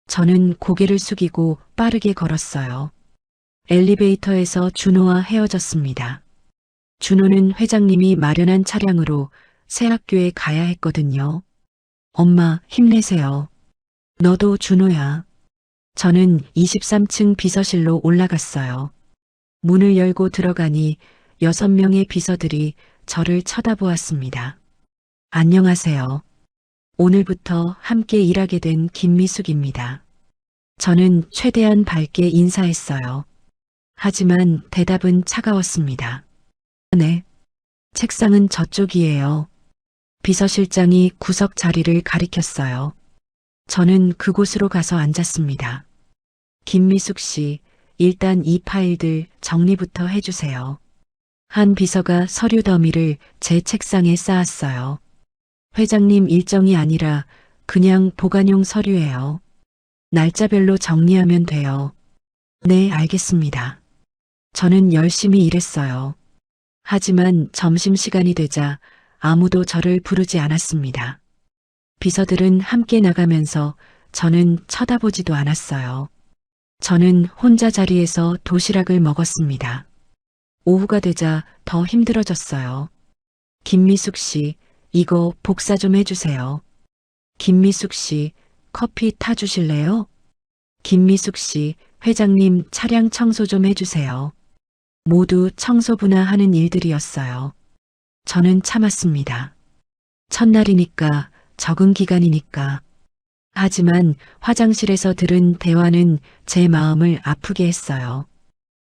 저는 고개를 숙이고 빠르게 걸었어요. 엘리베이터에서 준호와 헤어졌습니다. 준호는 회장님이 마련한 차량으로 새 학교에 가야 했거든요. 엄마, 힘내세요. 너도 준호야. 저는 23층 비서실로 올라갔어요. 문을 열고 들어가니 6명의 비서들이 저를 쳐다보았습니다. 안녕하세요. 오늘부터 함께 일하게 된 김미숙입니다. 저는 최대한 밝게 인사했어요. 하지만 대답은 차가웠습니다. 네. 책상은 저쪽이에요. 비서실장이 구석 자리를 가리켰어요. 저는 그곳으로 가서 앉았습니다. 김미숙 씨, 일단 이 파일들 정리부터 해주세요. 한 비서가 서류 더미를 제 책상에 쌓았어요. 회장님 일정이 아니라 그냥 보관용 서류예요. 날짜별로 정리하면 돼요. 네, 알겠습니다. 저는 열심히 일했어요. 하지만 점심시간이 되자 아무도 저를 부르지 않았습니다. 비서들은 함께 나가면서 저는 쳐다보지도 않았어요. 저는 혼자 자리에서 도시락을 먹었습니다. 오후가 되자 더 힘들어졌어요. 김미숙 씨, 이거 복사 좀 해주세요. 김미숙 씨, 커피 타주실래요? 김미숙 씨, 회장님 차량 청소 좀 해주세요. 모두 청소부나 하는 일들이었어요. 저는 참았습니다. 첫날이니까, 적응 기간이니까. 하지만 화장실에서 들은 대화는 제 마음을 아프게 했어요.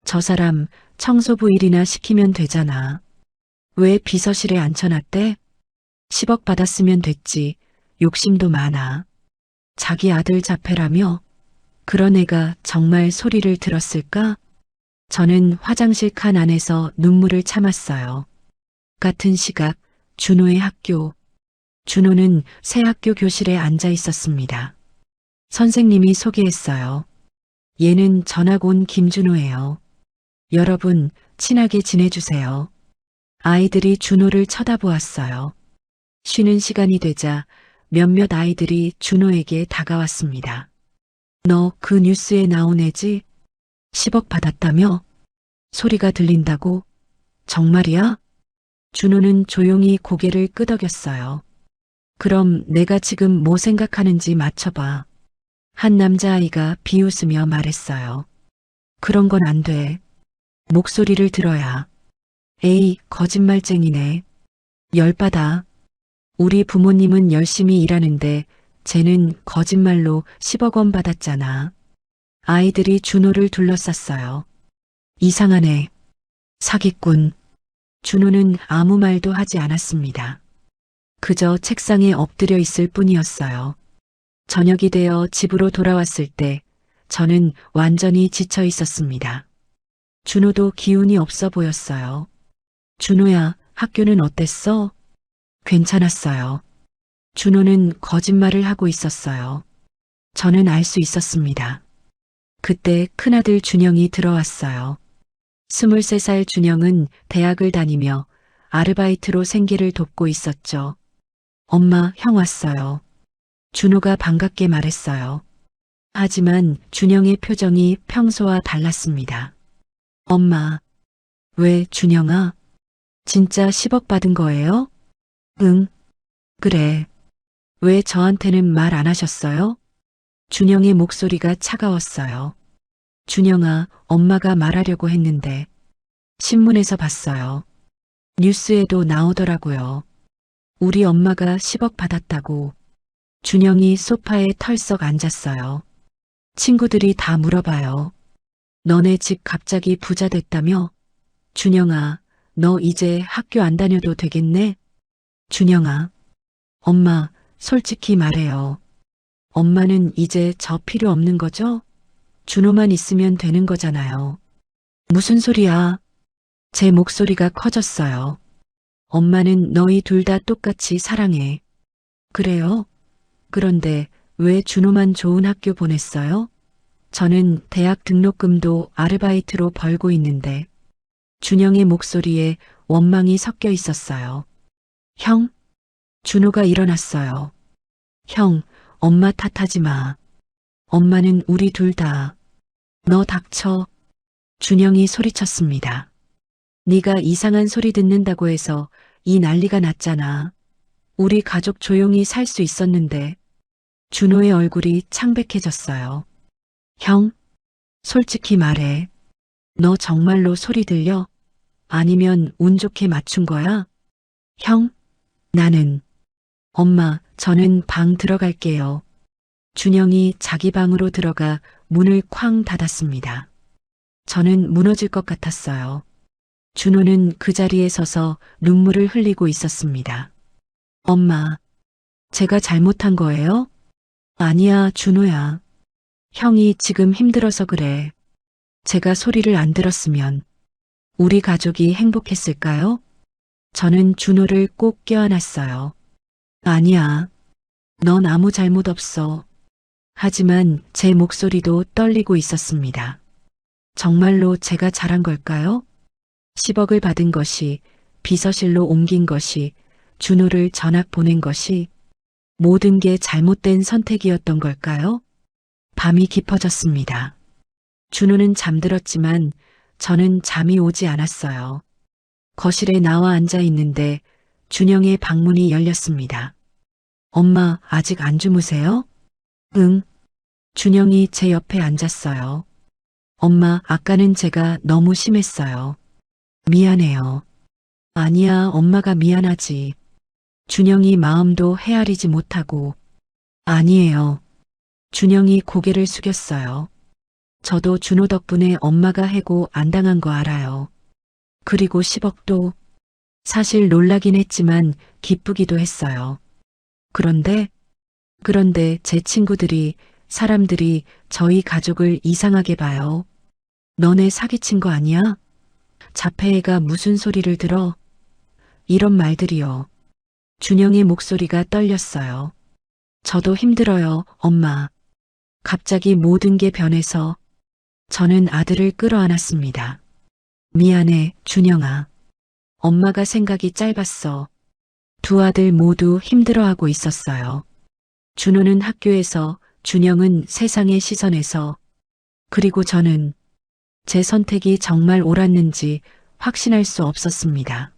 저 사람 청소부 일이나 시키면 되잖아. 왜 비서실에 앉혀놨대? 10억 받았으면 됐지. 욕심도 많아. 자기 아들 자폐라며? 그런 애가 정말 소리를 들었을까? 저는 화장실 칸 안에서 눈물을 참았어요. 같은 시각 준호의 학교. 준호는 새 학교 교실에 앉아 있었습니다. 선생님이 소개했어요. 얘는 전학 온 김준호예요. 여러분, 친하게 지내주세요. 아이들이 준호를 쳐다보았어요. 쉬는 시간이 되자 몇몇 아이들이 준호에게 다가왔습니다. 너 그 뉴스에 나온 애지? 10억 받았다며? 소리가 들린다고? 정말이야? 준호는 조용히 고개를 끄덕였어요. 그럼 내가 지금 뭐 생각하는지 맞춰봐. 한 남자아이가 비웃으며 말했어요. 그런 건 안 돼. 목소리를 들어야. 에이, 거짓말쟁이네. 열받아. 우리 부모님은 열심히 일하는데 쟤는 거짓말로 10억 원 받았잖아. 아이들이 준호를 둘러쌌어요. 이상하네. 사기꾼. 준호는 아무 말도 하지 않았습니다. 그저 책상에 엎드려 있을 뿐이었어요. 저녁이 되어 집으로 돌아왔을 때 저는 완전히 지쳐 있었습니다. 준호도 기운이 없어 보였어요. 준호야, 학교는 어땠어? 괜찮았어요. 준호는 거짓말을 하고 있었어요. 저는 알 수 있었습니다. 그때 큰아들 준영이 들어왔어요. 23살 준영은 대학을 다니며 아르바이트로 생계를 돕고 있었죠. 엄마, 형 왔어요. 준호가 반갑게 말했어요. 하지만 준영의 표정이 평소와 달랐습니다. 엄마, 왜 준영아? 진짜 10억 받은 거예요? 응, 그래. 왜 저한테는 말 안 하셨어요? 준영의 목소리가 차가웠어요. 준영아, 엄마가 말하려고 했는데 신문에서 봤어요. 뉴스에도 나오더라고요. 우리 엄마가 10억 받았다고. 준영이 소파에 털썩 앉았어요. 친구들이 다 물어봐요. 너네 집 갑자기 부자 됐다며? 준영아, 너 이제 학교 안 다녀도 되겠네? 준영아, 엄마, 솔직히 말해요. 엄마는 이제 저 필요 없는 거죠? 준호만 있으면 되는 거잖아요. 무슨 소리야? 제 목소리가 커졌어요. 엄마는 너희 둘 다 똑같이 사랑해. 그래요? 그런데 왜 준호만 좋은 학교 보냈어요? 저는 대학 등록금도 아르바이트로 벌고 있는데. 준영의 목소리에 원망이 섞여 있었어요. 형? 준호가 일어났어요. 형, 엄마 탓하지 마. 엄마는 우리 둘 다. 너 닥쳐. 준영이 소리쳤습니다. 네가 이상한 소리 듣는다고 해서 이 난리가 났잖아. 우리 가족 조용히 살 수 있었는데. 준호의 얼굴이 창백해졌어요. 형, 솔직히 말해. 너 정말로 소리 들려? 아니면 운 좋게 맞춘 거야? 형, 나는. 엄마, 저는 방 들어갈게요. 준영이 자기 방으로 들어가 문을 쾅 닫았습니다. 저는 무너질 것 같았어요. 준호는 그 자리에 서서 눈물을 흘리고 있었습니다. 엄마, 제가 잘못한 거예요? 아니야, 준호야. 형이 지금 힘들어서 그래. 제가 소리를 안 들었으면 우리 가족이 행복했을까요? 저는 준호를 꼭 껴안았어요. 아니야. 넌 아무 잘못 없어. 하지만 제 목소리도 떨리고 있었습니다. 정말로 제가 잘한 걸까요? 10억을 받은 것이, 비서실로 옮긴 것이, 준호를 전학 보낸 것이 모든 게 잘못된 선택이었던 걸까요? 밤이 깊어졌습니다. 준호는 잠들었지만 저는 잠이 오지 않았어요. 거실에 나와 앉아 있는데 준영의 방문이 열렸습니다. 엄마, 아직 안 주무세요? 응. 준영이 제 옆에 앉았어요. 엄마, 아까는 제가 너무 심했어요. 미안해요. 아니야, 엄마가 미안하지. 준영이 마음도 헤아리지 못하고. 아니에요. 준영이 고개를 숙였어요. 저도 준호 덕분에 엄마가 해고 안 당한 거 알아요. 그리고 10억도 사실 놀라긴 했지만 기쁘기도 했어요. 그런데 제 친구들이, 사람들이 저희 가족을 이상하게 봐요. 너네 사기친 거 아니야? 자폐애가 무슨 소리를 들어? 이런 말들이요. 준영의 목소리가 떨렸어요. 저도 힘들어요, 엄마. 갑자기 모든 게 변해서 저는 아들을 끌어안았습니다. 미안해, 준영아. 엄마가 생각이 짧았어. 두 아들 모두 힘들어하고 있었어요. 준호는 학교에서, 준영은 세상의 시선에서, 그리고 저는 제 선택이 정말 옳았는지 확신할 수 없었습니다.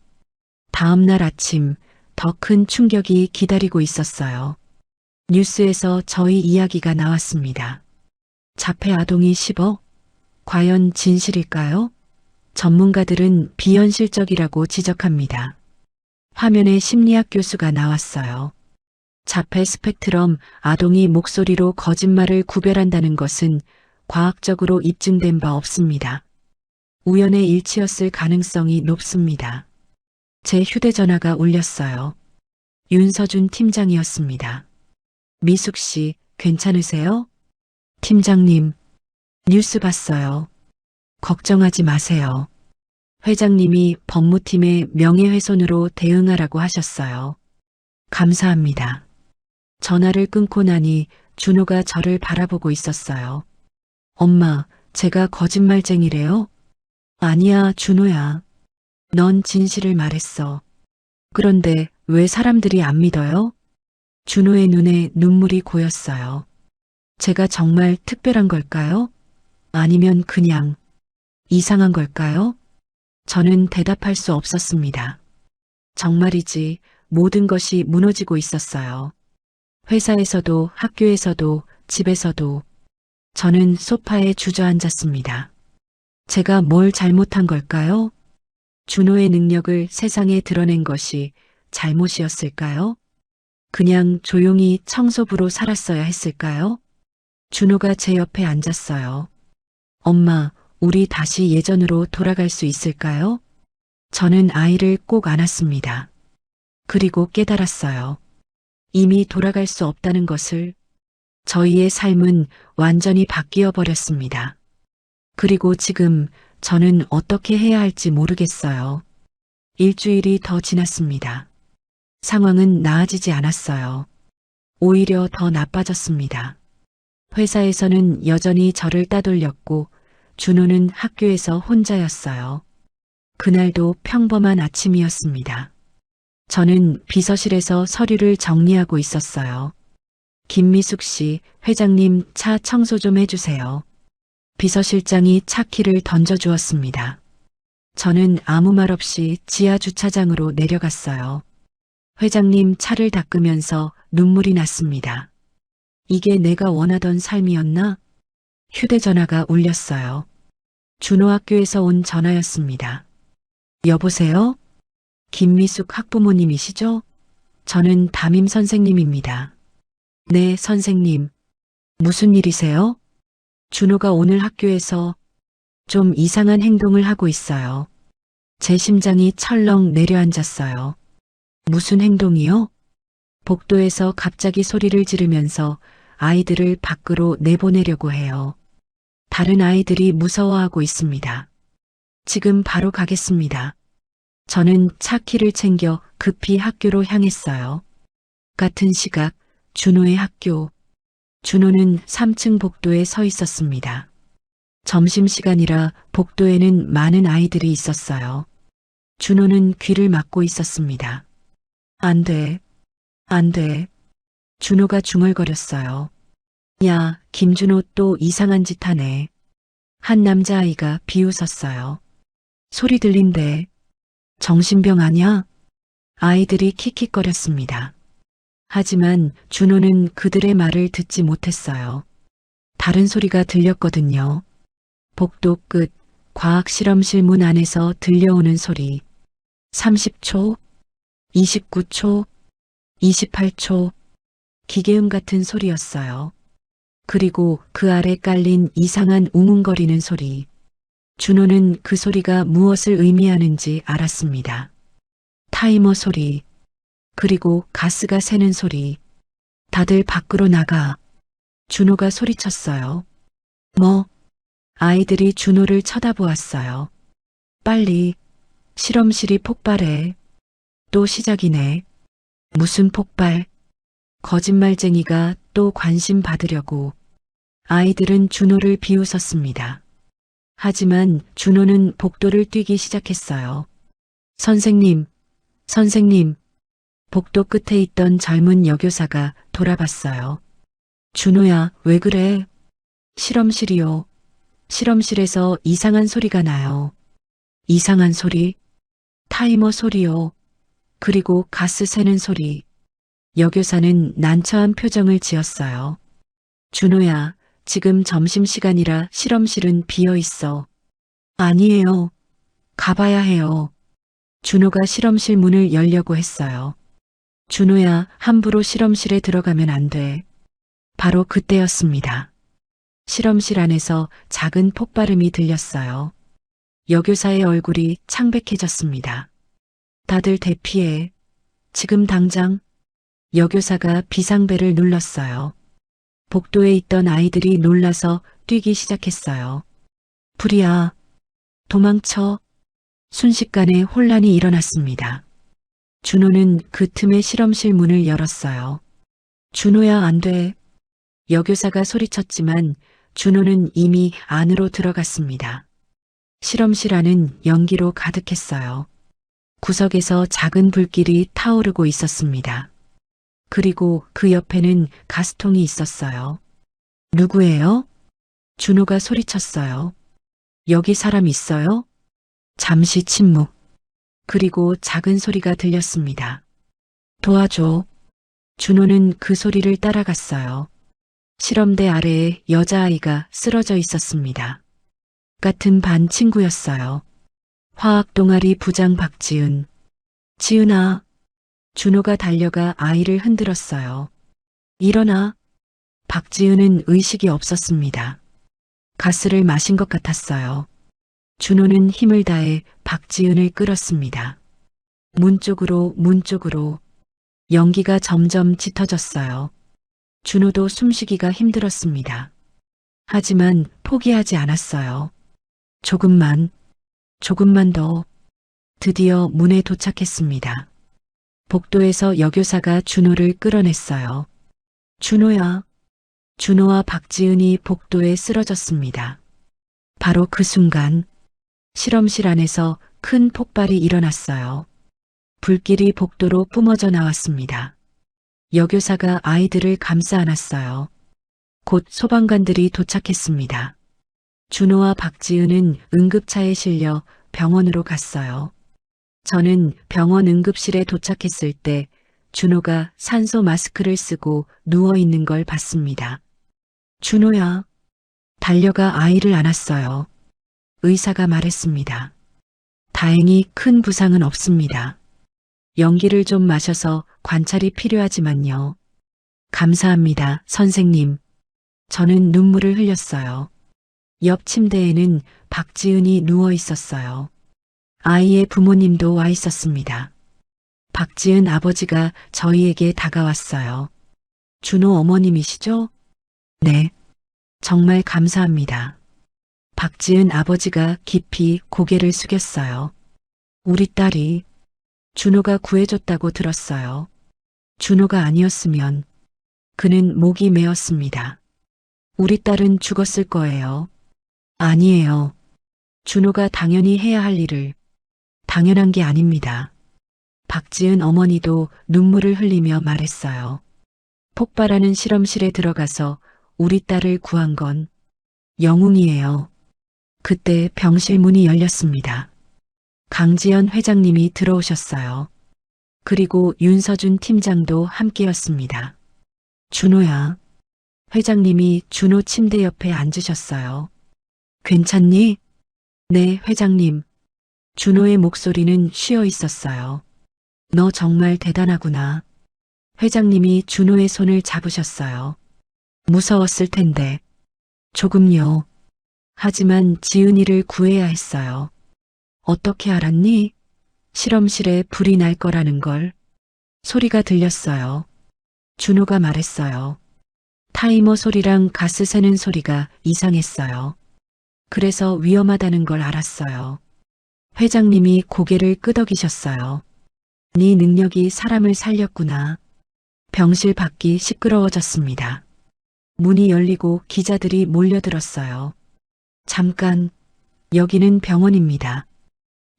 다음 날 아침 더 큰 충격이 기다리고 있었어요. 뉴스에서 저희 이야기가 나왔습니다. 자폐 아동이 10억? 과연 진실일까요? 전문가들은 비현실적이라고 지적합니다. 화면에 심리학 교수가 나왔어요. 자폐 스펙트럼 아동이 목소리로 거짓말을 구별한다는 것은 과학적으로 입증된 바 없습니다. 우연의 일치였을 가능성이 높습니다. 제 휴대전화가 울렸어요. 윤서준 팀장이었습니다. 미숙 씨, 괜찮으세요? 팀장님, 뉴스 봤어요. 걱정하지 마세요. 회장님이 법무팀의 명예훼손으로 대응하라고 하셨어요. 감사합니다. 전화를 끊고 나니 준호가 저를 바라보고 있었어요. 엄마, 제가 거짓말쟁이래요? 아니야, 준호야. 넌 진실을 말했어. 그런데 왜 사람들이 안 믿어요? 준호의 눈에 눈물이 고였어요. 제가 정말 특별한 걸까요? 아니면 그냥 이상한 걸까요? 저는 대답할 수 없었습니다. 정말이지 모든 것이 무너지고 있었어요. 회사에서도 학교에서도 집에서도 저는 소파에 주저앉았습니다. 제가 뭘 잘못한 걸까요? 준호의 능력을 세상에 드러낸 것이 잘못이었을까요? 그냥 조용히 청소부로 살았어야 했을까요? 준호가 제 옆에 앉았어요. 엄마, 우리 다시 예전으로 돌아갈 수 있을까요? 저는 아이를 꼭 안았습니다. 그리고 깨달았어요. 이미 돌아갈 수 없다는 것을. 저희의 삶은 완전히 바뀌어 버렸습니다. 그리고 지금 저는 어떻게 해야 할지 모르겠어요. 일주일이 더 지났습니다. 상황은 나아지지 않았어요. 오히려 더 나빠졌습니다. 회사에서는 여전히 저를 따돌렸고 준호는 학교에서 혼자였어요. 그날도 평범한 아침이었습니다. 저는 비서실에서 서류를 정리하고 있었어요. 김미숙 씨, 회장님 차 청소 좀 해주세요. 비서실장이 차 키를 던져주었습니다. 저는 아무 말 없이 지하 주차장으로 내려갔어요. 회장님 차를 닦으면서 눈물이 났습니다. 이게 내가 원하던 삶이었나? 휴대전화가 울렸어요. 준호 학교에서 온 전화였습니다. 여보세요? 김미숙 학부모님이시죠? 저는 담임 선생님입니다. 네, 선생님. 무슨 일이세요? 준호가 오늘 학교에서 좀 이상한 행동을 하고 있어요. 제 심장이 철렁 내려앉았어요. 무슨 행동이요? 복도에서 갑자기 소리를 지르면서 아이들을 밖으로 내보내려고 해요. 다른 아이들이 무서워하고 있습니다. 지금 바로 가겠습니다. 저는 차 키를 챙겨 급히 학교로 향했어요. 같은 시각 준호의 학교. 준호는 3층 복도에 서 있었습니다. 점심시간이라 복도에는 많은 아이들이 있었어요. 준호는 귀를 막고 있었습니다. 안 돼. 안 돼. 준호가 중얼거렸어요. 야, 김준호 또 이상한 짓 하네. 한 남자아이가 비웃었어요. 소리 들린대. 정신병 아냐? 아이들이 킥킥거렸습니다. 하지만 준호는 그들의 말을 듣지 못했어요. 다른 소리가 들렸거든요. 복도 끝, 과학실험실 문 안에서 들려오는 소리. 30초, 29초, 28초, 기계음 같은 소리였어요. 그리고 그 아래 깔린 이상한 웅웅거리는 소리. 준호는 그 소리가 무엇을 의미하는지 알았습니다. 타이머 소리, 그리고 가스가 새는 소리. 다들 밖으로 나가. 준호가 소리쳤어요. 뭐? 아이들이 준호를 쳐다보았어요. 빨리. 실험실이 폭발해. 또 시작이네. 무슨 폭발? 거짓말쟁이가 또 관심 받으려고. 아이들은 준호를 비웃었습니다. 하지만 준호는 복도를 뛰기 시작했어요. 선생님, 선생님. 복도 끝에 있던 젊은 여교사가 돌아봤어요. 준호야, 왜 그래? 실험실이요. 실험실에서 이상한 소리가 나요. 이상한 소리? 타이머 소리요. 그리고 가스 새는 소리. 여교사는 난처한 표정을 지었어요. 준호야, 지금 점심시간이라 실험실은 비어 있어. 아니에요. 가봐야 해요. 준호가 실험실 문을 열려고 했어요. 준호야, 함부로 실험실에 들어가면 안 돼. 바로 그때였습니다. 실험실 안에서 작은 폭발음이 들렸어요. 여교사의 얼굴이 창백해졌습니다. 다들 대피해. 지금 당장. 여교사가 비상벨을 눌렀어요. 복도에 있던 아이들이 놀라서 뛰기 시작했어요. 불이야. 도망쳐. 순식간에 혼란이 일어났습니다. 준호는 그 틈에 실험실 문을 열었어요. 준호야, 안 돼. 여교사가 소리쳤지만 준호는 이미 안으로 들어갔습니다. 실험실 안은 연기로 가득했어요. 구석에서 작은 불길이 타오르고 있었습니다. 그리고 그 옆에는 가스통이 있었어요. 누구예요? 준호가 소리쳤어요. 여기 사람 있어요? 잠시 침묵. 그리고 작은 소리가 들렸습니다. 도와줘. 준호는 그 소리를 따라갔어요. 실험대 아래에 여자아이가 쓰러져 있었습니다. 같은 반 친구였어요. 화학 동아리 부장 박지은. 지은아. 준호가 달려가 아이를 흔들었어요. 일어나. 박지은은 의식이 없었습니다. 가스를 마신 것 같았어요. 준호는 힘을 다해 박지은을 끌었습니다. 문 쪽으로. 연기가 점점 짙어졌어요. 준호도 숨쉬기가 힘들었습니다. 하지만 포기하지 않았어요. 조금만 더. 드디어 문에 도착했습니다. 복도에서 여교사가 준호를 끌어냈어요. 준호야. 준호와 박지은이 복도에 쓰러졌습니다. 바로 그 순간 실험실 안에서 큰 폭발이 일어났어요. 불길이 복도로 뿜어져 나왔습니다. 여교사가 아이들을 감싸 안았어요. 곧 소방관들이 도착했습니다. 준호와 박지은은 응급차에 실려 병원으로 갔어요. 저는 병원 응급실에 도착했을 때 준호가 산소 마스크를 쓰고 누워 있는 걸 봤습니다. 준호야. 달려가 아이를 안았어요. 의사가 말했습니다. 다행히 큰 부상은 없습니다. 연기를 좀 마셔서 관찰이 필요하지만요. 감사합니다, 선생님. 저는 눈물을 흘렸어요. 옆 침대에는 박지은이 누워 있었어요. 아이의 부모님도 와 있었습니다. 박지은 아버지가 저희에게 다가왔어요. 준호 어머님이시죠? 네. 정말 감사합니다. 박지은 아버지가 깊이 고개를 숙였어요. 우리 딸이 준호가 구해줬다고 들었어요. 준호가 아니었으면 그는 목이 메었습니다. 우리 딸은 죽었을 거예요. 아니에요. 준호가 당연히 해야 할 일을 당연한 게 아닙니다. 박지은 어머니도 눈물을 흘리며 말했어요. 폭발하는 실험실에 들어가서 우리 딸을 구한 건 영웅이에요. 그때 병실 문이 열렸습니다. 강지연 회장님이 들어오셨어요. 그리고 윤서준 팀장도 함께였습니다. 준호야. 회장님이 준호 침대 옆에 앉으셨어요. 괜찮니? 네, 회장님. 준호의 목소리는 쉬어 있었어요. 너 정말 대단하구나. 회장님이 준호의 손을 잡으셨어요. 무서웠을 텐데. 조금요. 하지만 지은이를 구해야 했어요. 어떻게 알았니? 실험실에 불이 날 거라는 걸. 소리가 들렸어요. 준호가 말했어요. 타이머 소리랑 가스 새는 소리가 이상했어요. 그래서 위험하다는 걸 알았어요. 회장님이 고개를 끄덕이셨어요. 네 능력이 사람을 살렸구나. 병실 밖이 시끄러워졌습니다. 문이 열리고 기자들이 몰려들었어요. 잠깐, 여기는 병원입니다.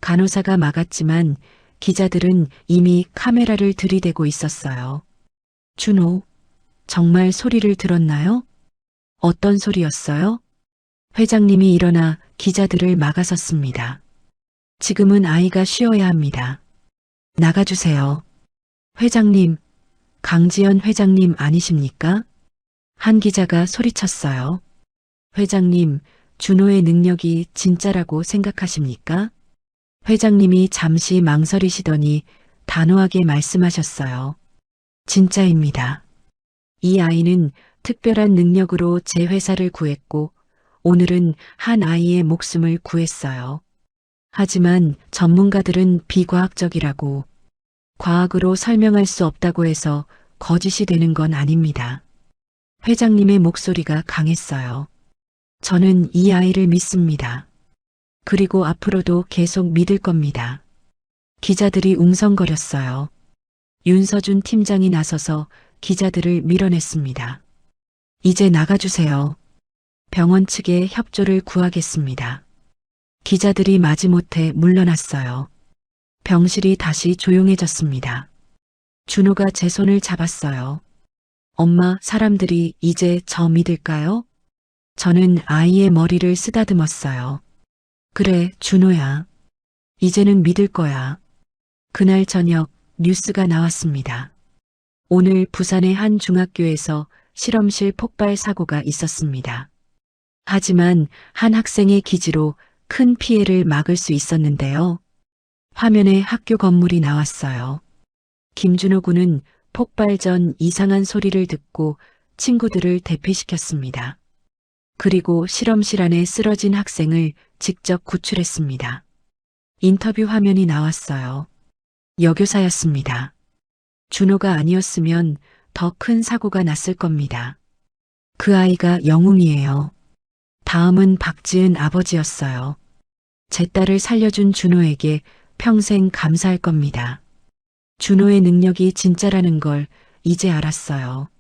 간호사가 막았지만 기자들은 이미 카메라를 들이대고 있었어요. 준호, 정말 소리를 들었나요? 어떤 소리였어요? 회장님이 일어나 기자들을 막아섰습니다. 지금은 아이가 쉬어야 합니다. 나가주세요. 회장님, 강지연 회장님 아니십니까? 한 기자가 소리쳤어요. 회장님, 준호의 능력이 진짜라고 생각하십니까? 회장님이 잠시 망설이시더니 단호하게 말씀하셨어요. 진짜입니다. 이 아이는 특별한 능력으로 제 회사를 구했고 오늘은 한 아이의 목숨을 구했어요. 하지만 전문가들은 비과학적이라고 과학으로 설명할 수 없다고 해서 거짓이 되는 건 아닙니다. 회장님의 목소리가 강했어요. 저는 이 아이를 믿습니다. 그리고 앞으로도 계속 믿을 겁니다. 기자들이 웅성거렸어요. 윤서준 팀장이 나서서 기자들을 밀어냈습니다. 이제 나가주세요. 병원 측에 협조를 구하겠습니다. 기자들이 마지못해 물러났어요. 병실이 다시 조용해졌습니다. 준호가 제 손을 잡았어요. 엄마, 사람들이 이제 저 믿을까요? 저는 아이의 머리를 쓰다듬었어요. 그래, 준호야. 이제는 믿을 거야. 그날 저녁 뉴스가 나왔습니다. 오늘 부산의 한 중학교에서 실험실 폭발 사고가 있었습니다. 하지만 한 학생의 기지로 큰 피해를 막을 수 있었는데요. 화면에 학교 건물이 나왔어요. 김준호 군은 폭발 전 이상한 소리를 듣고 친구들을 대피시켰습니다. 그리고 실험실 안에 쓰러진 학생을 직접 구출했습니다. 인터뷰 화면이 나왔어요. 여교사였습니다. 준호가 아니었으면 더 큰 사고가 났을 겁니다. 그 아이가 영웅이에요. 다음은 박지은 아버지였어요. 제 딸을 살려준 준호에게 평생 감사할 겁니다. 준호의 능력이 진짜라는 걸 이제 알았어요.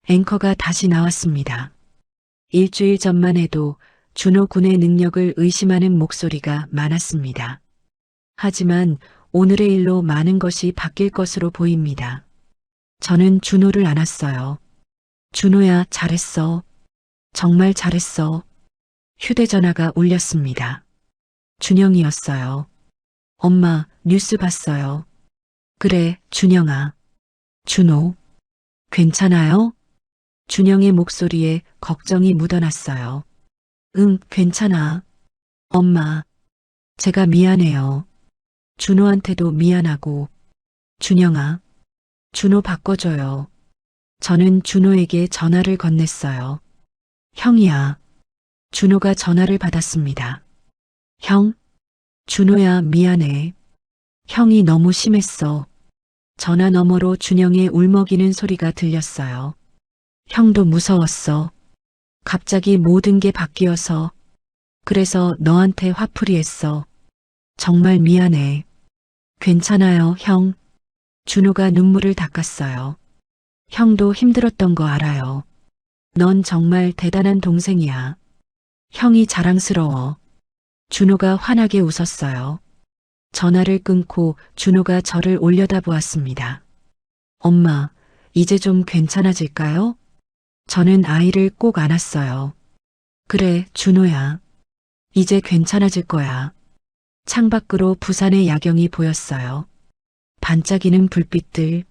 앵커가 다시 나왔습니다. 일주일 전만 해도 준호 군의 능력을 의심하는 목소리가 많았습니다. 하지만 오늘의 일로 많은 것이 바뀔 것으로 보입니다. 저는 준호를 안았어요. 준호야, 잘했어. 정말 잘했어. 휴대전화가 울렸습니다. 준영이었어요. 엄마, 뉴스 봤어요. 그래, 준영아. 준호. 괜찮아요? 준영의 목소리에 걱정이 묻어났어요. 응, 괜찮아. 엄마, 제가 미안해요. 준호한테도 미안하고. 준영아, 준호 바꿔줘요. 저는 준호에게 전화를 건넸어요. 형이야. 준호가 전화를 받았습니다. 형? 준호야, 미안해. 형이 너무 심했어. 전화 너머로 준영의 울먹이는 소리가 들렸어요. 형도 무서웠어. 갑자기 모든 게 바뀌어서. 그래서 너한테 화풀이 했어. 정말 미안해. 괜찮아요, 형. 준호가 눈물을 닦았어요. 형도 힘들었던 거 알아요. 넌 정말 대단한 동생이야. 형이 자랑스러워. 준호가 환하게 웃었어요. 전화를 끊고 준호가 저를 올려다보았습니다. 엄마, 이제 좀 괜찮아질까요? 저는 아이를 꼭 안았어요. 그래, 준호야. 이제 괜찮아질 거야. 창밖으로 부산의 야경이 보였어요. 반짝이는 불빛들.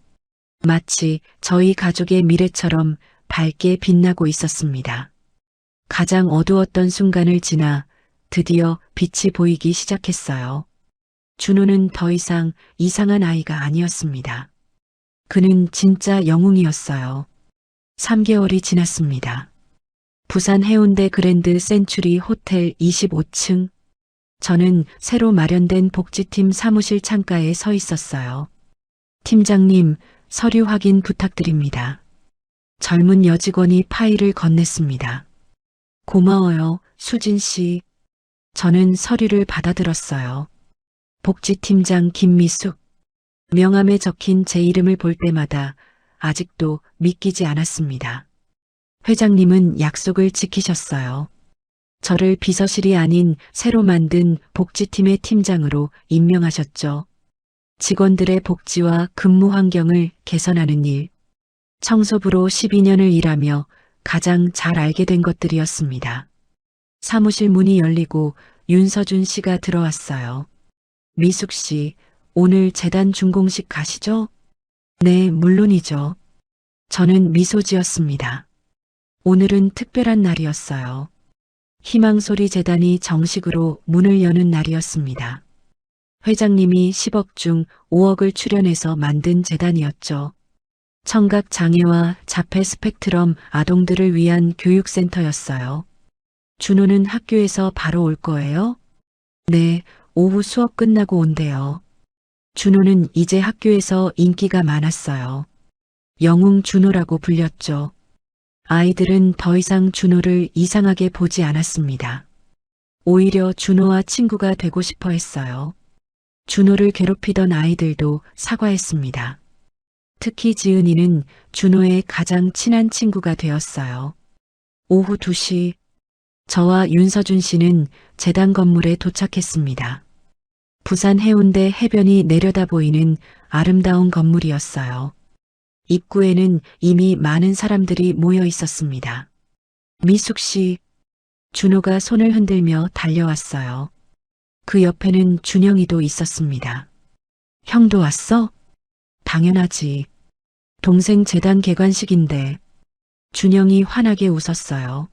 마치 저희 가족의 미래처럼 밝게 빛나고 있었습니다. 가장 어두웠던 순간을 지나 드디어 빛이 보이기 시작했어요. 준호는 더 이상 이상한 아이가 아니었습니다. 그는 진짜 영웅이었어요. 3개월이 지났습니다. 부산 해운대 그랜드 센츄리 호텔 25층. 저는 새로 마련된 복지팀 사무실 창가에 서 있었어요. 팀장님, 서류 확인 부탁드립니다. 젊은 여직원이 파일을 건넸습니다. 고마워요, 수진 씨. 저는 서류를 받아들었어요. 복지팀장 김미숙. 명함에 적힌 제 이름을 볼 때마다 아직도 믿기지 않았습니다. 회장님은 약속을 지키셨어요. 저를 비서실이 아닌 새로 만든 복지팀의 팀장으로 임명하셨죠. 직원들의 복지와 근무 환경을 개선하는 일, 청소부로 12년을 일하며 가장 잘 알게 된 것들이었습니다. 사무실 문이 열리고 윤서준 씨가 들어왔어요. 미숙 씨, 오늘 재단 준공식 가시죠? 네, 물론이죠. 저는 미소 지었습니다. 오늘은 특별한 날이었어요. 희망소리 재단이 정식으로 문을 여는 날이었습니다. 회장님이 10억 중 5억을 출연해서 만든 재단이었죠. 청각 장애와 자폐 스펙트럼 아동들을 위한 교육센터였어요. 준호는 학교에서 바로 올 거예요? 네, 오후 수업 끝나고 온대요. 준호는 이제 학교에서 인기가 많았어요. 영웅 준호라고 불렸죠. 아이들은 더 이상 준호를 이상하게 보지 않았습니다. 오히려 준호와 친구가 되고 싶어 했어요. 준호를 괴롭히던 아이들도 사과했습니다. 특히 지은이는 준호의 가장 친한 친구가 되었어요. 오후 2시, 저와 윤서준 씨는 재단 건물에 도착했습니다. 부산 해운대 해변이 내려다 보이는 아름다운 건물이었어요. 입구에는 이미 많은 사람들이 모여 있었습니다. 미숙 씨, 준호가 손을 흔들며 달려왔어요. 그 옆에는 준영이도 있었습니다. 형도 왔어? 당연하지. 동생 재단 개관식인데. 준영이 환하게 웃었어요.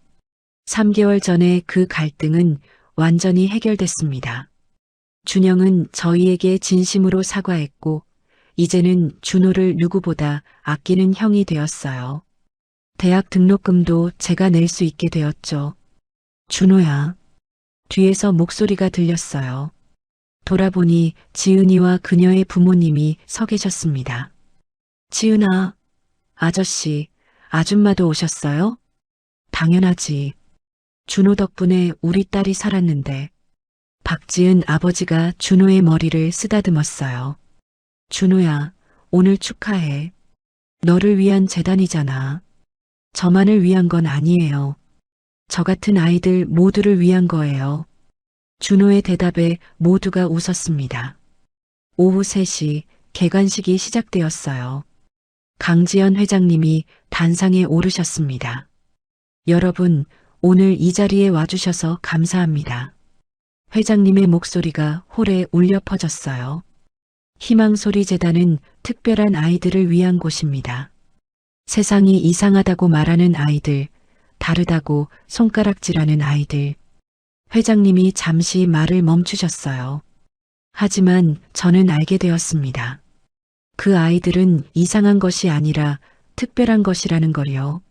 3개월 전에 그 갈등은 완전히 해결됐습니다. 준영은 저희에게 진심으로 사과했고, 이제는 준호를 누구보다 아끼는 형이 되었어요. 대학 등록금도 제가 낼 수 있게 되었죠. 준호야. 뒤에서 목소리가 들렸어요. 돌아보니 지은이와 그녀의 부모님이 서 계셨습니다. 지은아, 아저씨, 아줌마도 오셨어요? 당연하지. 준호 덕분에 우리 딸이 살았는데. 박지은 아버지가 준호의 머리를 쓰다듬었어요. 준호야, 오늘 축하해. 너를 위한 재단이잖아. 저만을 위한 건 아니에요. 저 같은 아이들 모두를 위한 거예요. 준호의 대답에 모두가 웃었습니다. 오후 3시 개관식이 시작되었어요. 강지연 회장님이 단상에 오르셨습니다. 여러분, 오늘 이 자리에 와주셔서 감사합니다. 회장님의 목소리가 홀에 울려 퍼졌어요. 희망소리 재단은 특별한 아이들을 위한 곳입니다. 세상이 이상하다고 말하는 아이들, 다르다고 손가락질하는 아이들. 회장님이 잠시 말을 멈추셨어요. 하지만 저는 알게 되었습니다. 그 아이들은 이상한 것이 아니라 특별한 것이라는 걸요.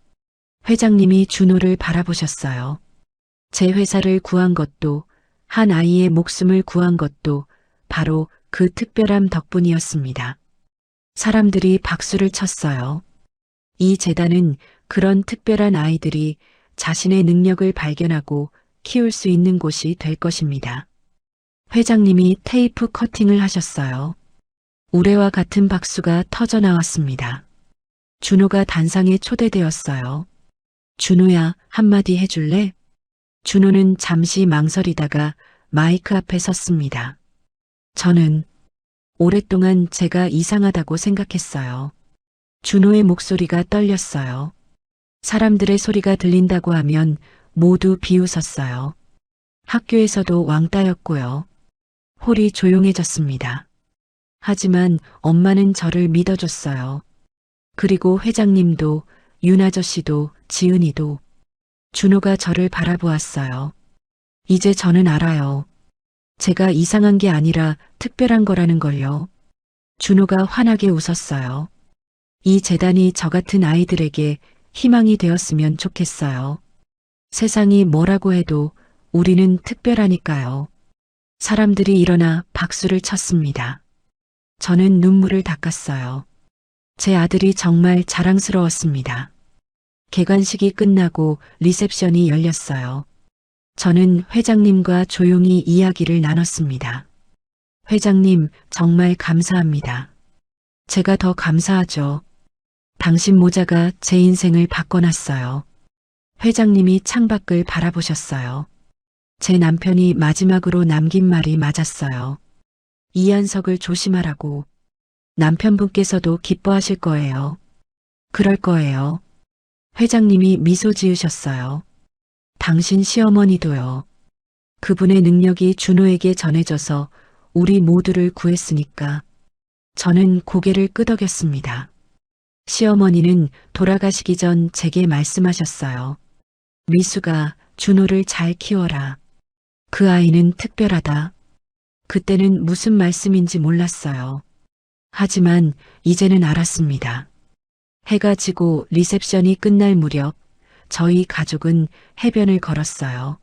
회장님이 준호를 바라보셨어요. 제 회사를 구한 것도, 한 아이의 목숨을 구한 것도 바로 그 특별함 덕분이었습니다. 사람들이 박수를 쳤어요. 이 재단은 그런 특별한 아이들이 자신의 능력을 발견하고 키울 수 있는 곳이 될 것입니다. 회장님이 테이프 커팅을 하셨어요. 우레와 같은 박수가 터져 나왔습니다. 준호가 단상에 초대되었어요. 준호야, 한마디 해줄래? 준호는 잠시 망설이다가 마이크 앞에 섰습니다. 저는 오랫동안 제가 이상하다고 생각했어요. 준호의 목소리가 떨렸어요. 사람들의 소리가 들린다고 하면 모두 비웃었어요. 학교에서도 왕따였고요. 홀이 조용해졌습니다. 하지만 엄마는 저를 믿어줬어요. 그리고 회장님도, 윤 아저씨도, 지은이도. 준호가 저를 바라보았어요. 이제 저는 알아요. 제가 이상한 게 아니라 특별한 거라는 걸요. 준호가 환하게 웃었어요. 이 재단이 저 같은 아이들에게 희망이 되었으면 좋겠어요. 세상이 뭐라고 해도 우리는 특별하니까요. 사람들이 일어나 박수를 쳤습니다. 저는 눈물을 닦았어요. 제 아들이 정말 자랑스러웠습니다. 개관식이 끝나고 리셉션이 열렸어요. 저는 회장님과 조용히 이야기를 나눴습니다. 회장님, 정말 감사합니다. 제가 더 감사하죠. 당신 모자가 제 인생을 바꿔놨어요. 회장님이 창밖을 바라보셨어요. 제 남편이 마지막으로 남긴 말이 맞았어요. 이한석을 조심하라고. 남편분께서도 기뻐하실 거예요. 그럴 거예요. 회장님이 미소 지으셨어요. 당신 시어머니도요. 그분의 능력이 준호에게 전해져서 우리 모두를 구했으니까. 저는 고개를 끄덕였습니다. 시어머니는 돌아가시기 전 제게 말씀하셨어요. 미수가 준호를 잘 키워라. 그 아이는 특별하다. 그때는 무슨 말씀인지 몰랐어요. 하지만 이제는 알았습니다. 해가 지고 리셉션이 끝날 무렵 저희 가족은 해변을 걸었어요.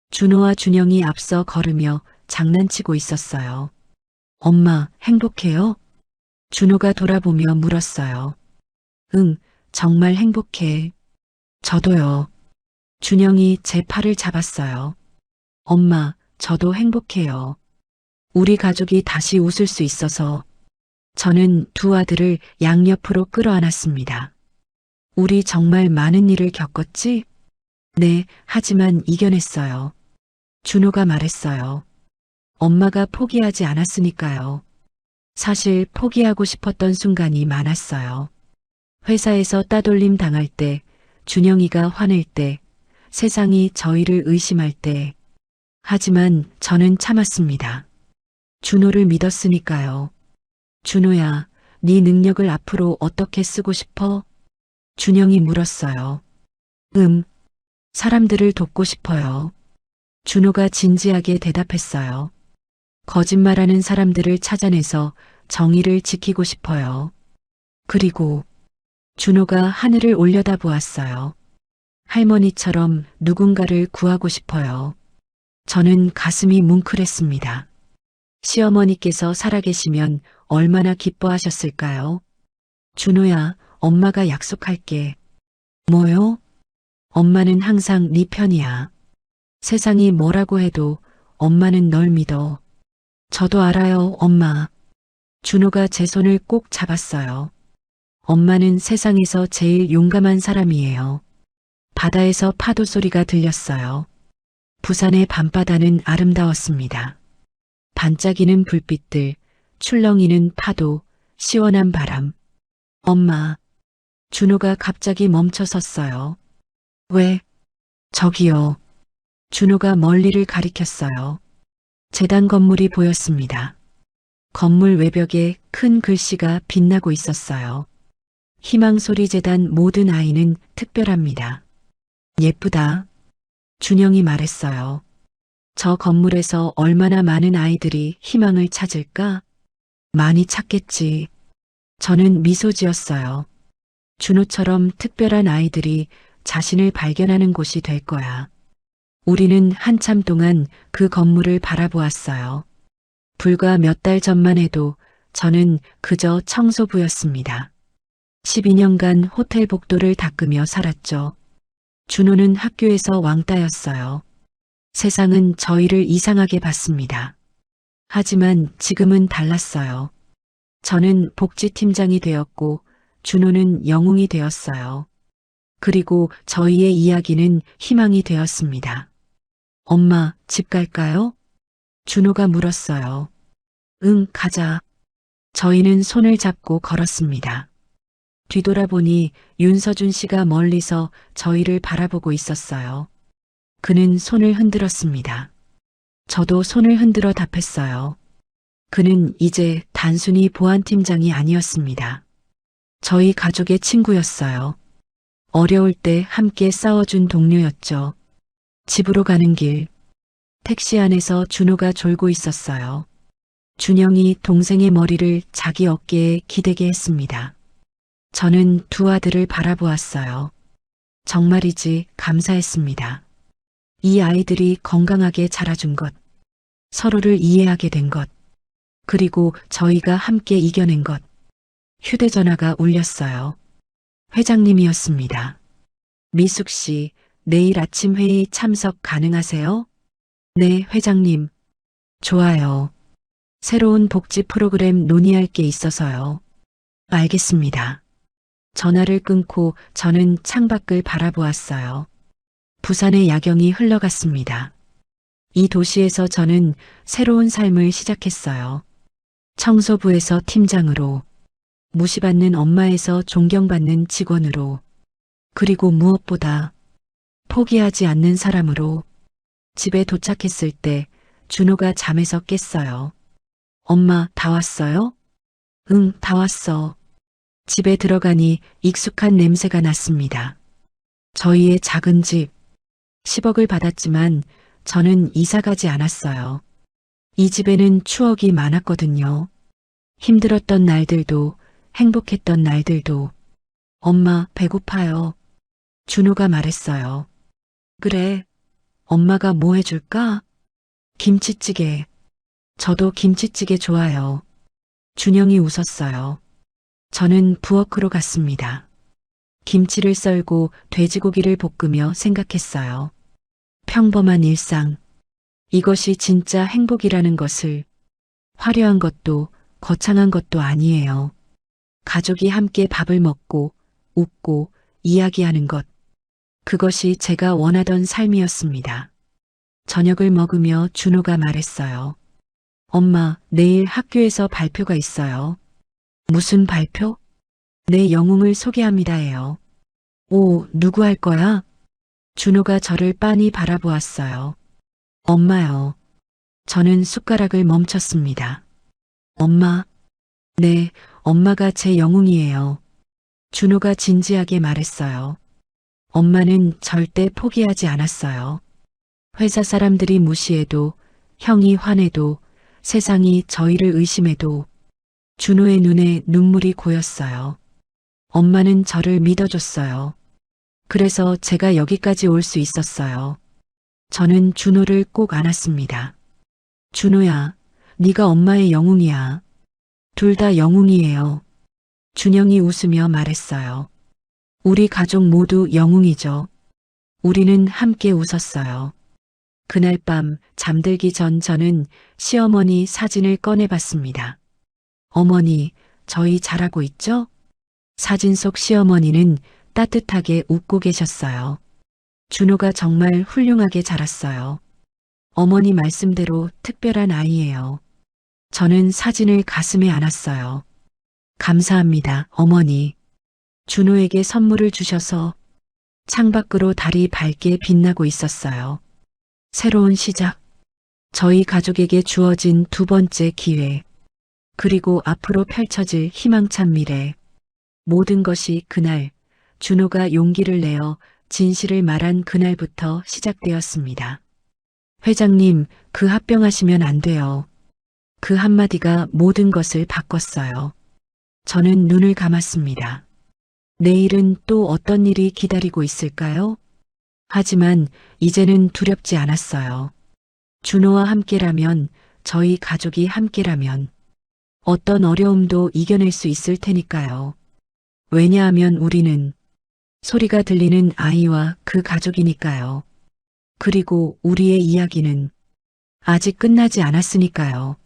준호와 준영이 앞서 걸으며 장난치고 있었어요. 엄마, 행복해요? 준호가 돌아보며 물었어요. 응, 정말 행복해. 저도요. 준영이 제 팔을 잡았어요. 엄마, 저도 행복해요. 우리 가족이 다시 웃을 수 있어서. 저는 두 아들을 양옆으로 끌어안았습니다. 우리 정말 많은 일을 겪었지? 네, 하지만 이겨냈어요. 준호가 말했어요. 엄마가 포기하지 않았으니까요. 사실 포기하고 싶었던 순간이 많았어요. 회사에서 따돌림 당할 때, 준영이가 화낼 때, 세상이 저희를 의심할 때. 하지만 저는 참았습니다. 준호를 믿었으니까요. 준호야, 네 능력을 앞으로 어떻게 쓰고 싶어? 준영이 물었어요. 사람들을 돕고 싶어요. 준호가 진지하게 대답했어요. 거짓말하는 사람들을 찾아내서 정의를 지키고 싶어요. 그리고 준호가 하늘을 올려다보았어요. 할머니처럼 누군가를 구하고 싶어요. 저는 가슴이 뭉클했습니다. 시어머니께서 살아계시면 얼마나 기뻐하셨을까요? 준호야, 엄마가 약속할게. 뭐요? 엄마는 항상 네 편이야. 세상이 뭐라고 해도 엄마는 널 믿어. 저도 알아요, 엄마. 준호가 제 손을 꼭 잡았어요. 엄마는 세상에서 제일 용감한 사람이에요. 바다에서 파도 소리가 들렸어요. 부산의 밤바다는 아름다웠습니다. 반짝이는 불빛들, 출렁이는 파도, 시원한 바람. 엄마. 준호가 갑자기 멈춰 섰어요. 왜? 저기요. 준호가 멀리를 가리켰어요. 재단 건물이 보였습니다. 건물 외벽에 큰 글씨가 빛나고 있었어요. 희망소리재단 모든 아이는 특별합니다. 예쁘다. 준영이 말했어요. 저 건물에서 얼마나 많은 아이들이 희망을 찾을까? 많이 찾겠지. 저는 미소 지었어요. 준호처럼 특별한 아이들이 자신을 발견하는 곳이 될 거야. 우리는 한참 동안 그 건물을 바라보았어요. 불과 몇 달 전만 해도 저는 그저 청소부였습니다. 12년간 호텔 복도를 닦으며 살았죠. 준호는 학교에서 왕따였어요. 세상은 저희를 이상하게 봤습니다. 하지만 지금은 달랐어요. 저는 복지팀장이 되었고 준호는 영웅이 되었어요. 그리고 저희의 이야기는 희망이 되었습니다. 엄마, 집 갈까요? 준호가 물었어요. 응, 가자. 저희는 손을 잡고 걸었습니다. 뒤돌아보니 윤서준 씨가 멀리서 저희를 바라보고 있었어요. 그는 손을 흔들었습니다. 저도 손을 흔들어 답했어요. 그는 이제 단순히 보안팀장이 아니었습니다. 저희 가족의 친구였어요. 어려울 때 함께 싸워준 동료였죠. 집으로 가는 길, 택시 안에서 준호가 졸고 있었어요. 준영이 동생의 머리를 자기 어깨에 기대게 했습니다. 저는 두 아들을 바라보았어요. 정말이지 감사했습니다. 이 아이들이 건강하게 자라준 것, 서로를 이해하게 된 것, 그리고 저희가 함께 이겨낸 것. 휴대전화가 울렸어요. 회장님이었습니다. 미숙 씨, 내일 아침 회의 참석 가능하세요? 네, 회장님. 좋아요. 새로운 복지 프로그램 논의할 게 있어서요. 알겠습니다. 전화를 끊고 저는 창밖을 바라보았어요. 부산의 야경이 흘러갔습니다. 이 도시에서 저는 새로운 삶을 시작했어요. 청소부에서 팀장으로, 무시받는 엄마에서 존경받는 직원으로, 그리고 무엇보다 포기하지 않는 사람으로. 집에 도착했을 때 준호가 잠에서 깼어요. 엄마, 다 왔어요? 응, 다 왔어. 집에 들어가니 익숙한 냄새가 났습니다. 저희의 작은 집, 10억을 받았지만 저는 이사 가지 않았어요. 이 집에는 추억이 많았거든요. 힘들었던 날들도, 행복했던 날들도. 엄마, 배고파요. 준호가 말했어요. 그래, 엄마가 뭐 해줄까? 김치찌개. 저도 김치찌개 좋아요. 준영이 웃었어요. 저는 부엌으로 갔습니다. 김치를 썰고 돼지고기를 볶으며 생각했어요. 평범한 일상. 이것이 진짜 행복이라는 것을. 화려한 것도 거창한 것도 아니에요. 가족이 함께 밥을 먹고 웃고 이야기하는 것. 그것이 제가 원하던 삶이었습니다. 저녁을 먹으며 준호가 말했어요. 엄마, 내일 학교에서 발표가 있어요. 무슨 발표? 내 영웅을 소개합니다예요. 오, 누구 할 거야? 준호가 저를 빤히 바라보았어요. 엄마요. 저는 숟가락을 멈췄습니다. 엄마. 네, 엄마가 제 영웅이에요. 준호가 진지하게 말했어요. 엄마는 절대 포기하지 않았어요. 회사 사람들이 무시해도, 형이 화내도, 세상이 저희를 의심해도 준호의 눈에 눈물이 고였어요. 엄마는 저를 믿어줬어요. 그래서 제가 여기까지 올 수 있었어요. 저는 준호를 꼭 안았습니다. 준호야, 네가 엄마의 영웅이야. 둘 다 영웅이에요. 준영이 웃으며 말했어요. 우리 가족 모두 영웅이죠. 우리는 함께 웃었어요. 그날 밤 잠들기 전 저는 시어머니 사진을 꺼내봤습니다. 어머니, 저희 잘하고 있죠? 사진 속 시어머니는 따뜻하게 웃고 계셨어요. 준호가 정말 훌륭하게 자랐어요. 어머니 말씀대로 특별한 아이예요. 저는 사진을 가슴에 안았어요. 감사합니다, 어머니. 준호에게 선물을 주셔서 창밖으로 달이 밝게 빛나고 있었어요. 새로운 시작. 저희 가족에게 주어진 두 번째 기회. 그리고 앞으로 펼쳐질 희망찬 미래. 모든 것이 그날 준호가 용기를 내어 진실을 말한 그날부터 시작되었습니다. 회장님, 그 합병하시면 안 돼요. 그 한마디가 모든 것을 바꿨어요. 저는 눈을 감았습니다. 내일은 또 어떤 일이 기다리고 있을까요? 하지만 이제는 두렵지 않았어요. 준호와 함께라면, 저희 가족이 함께라면 어떤 어려움도 이겨낼 수 있을 테니까요. 왜냐하면 우리는 소리가 들리는 아이와 그 가족이니까요. 그리고 우리의 이야기는 아직 끝나지 않았으니까요.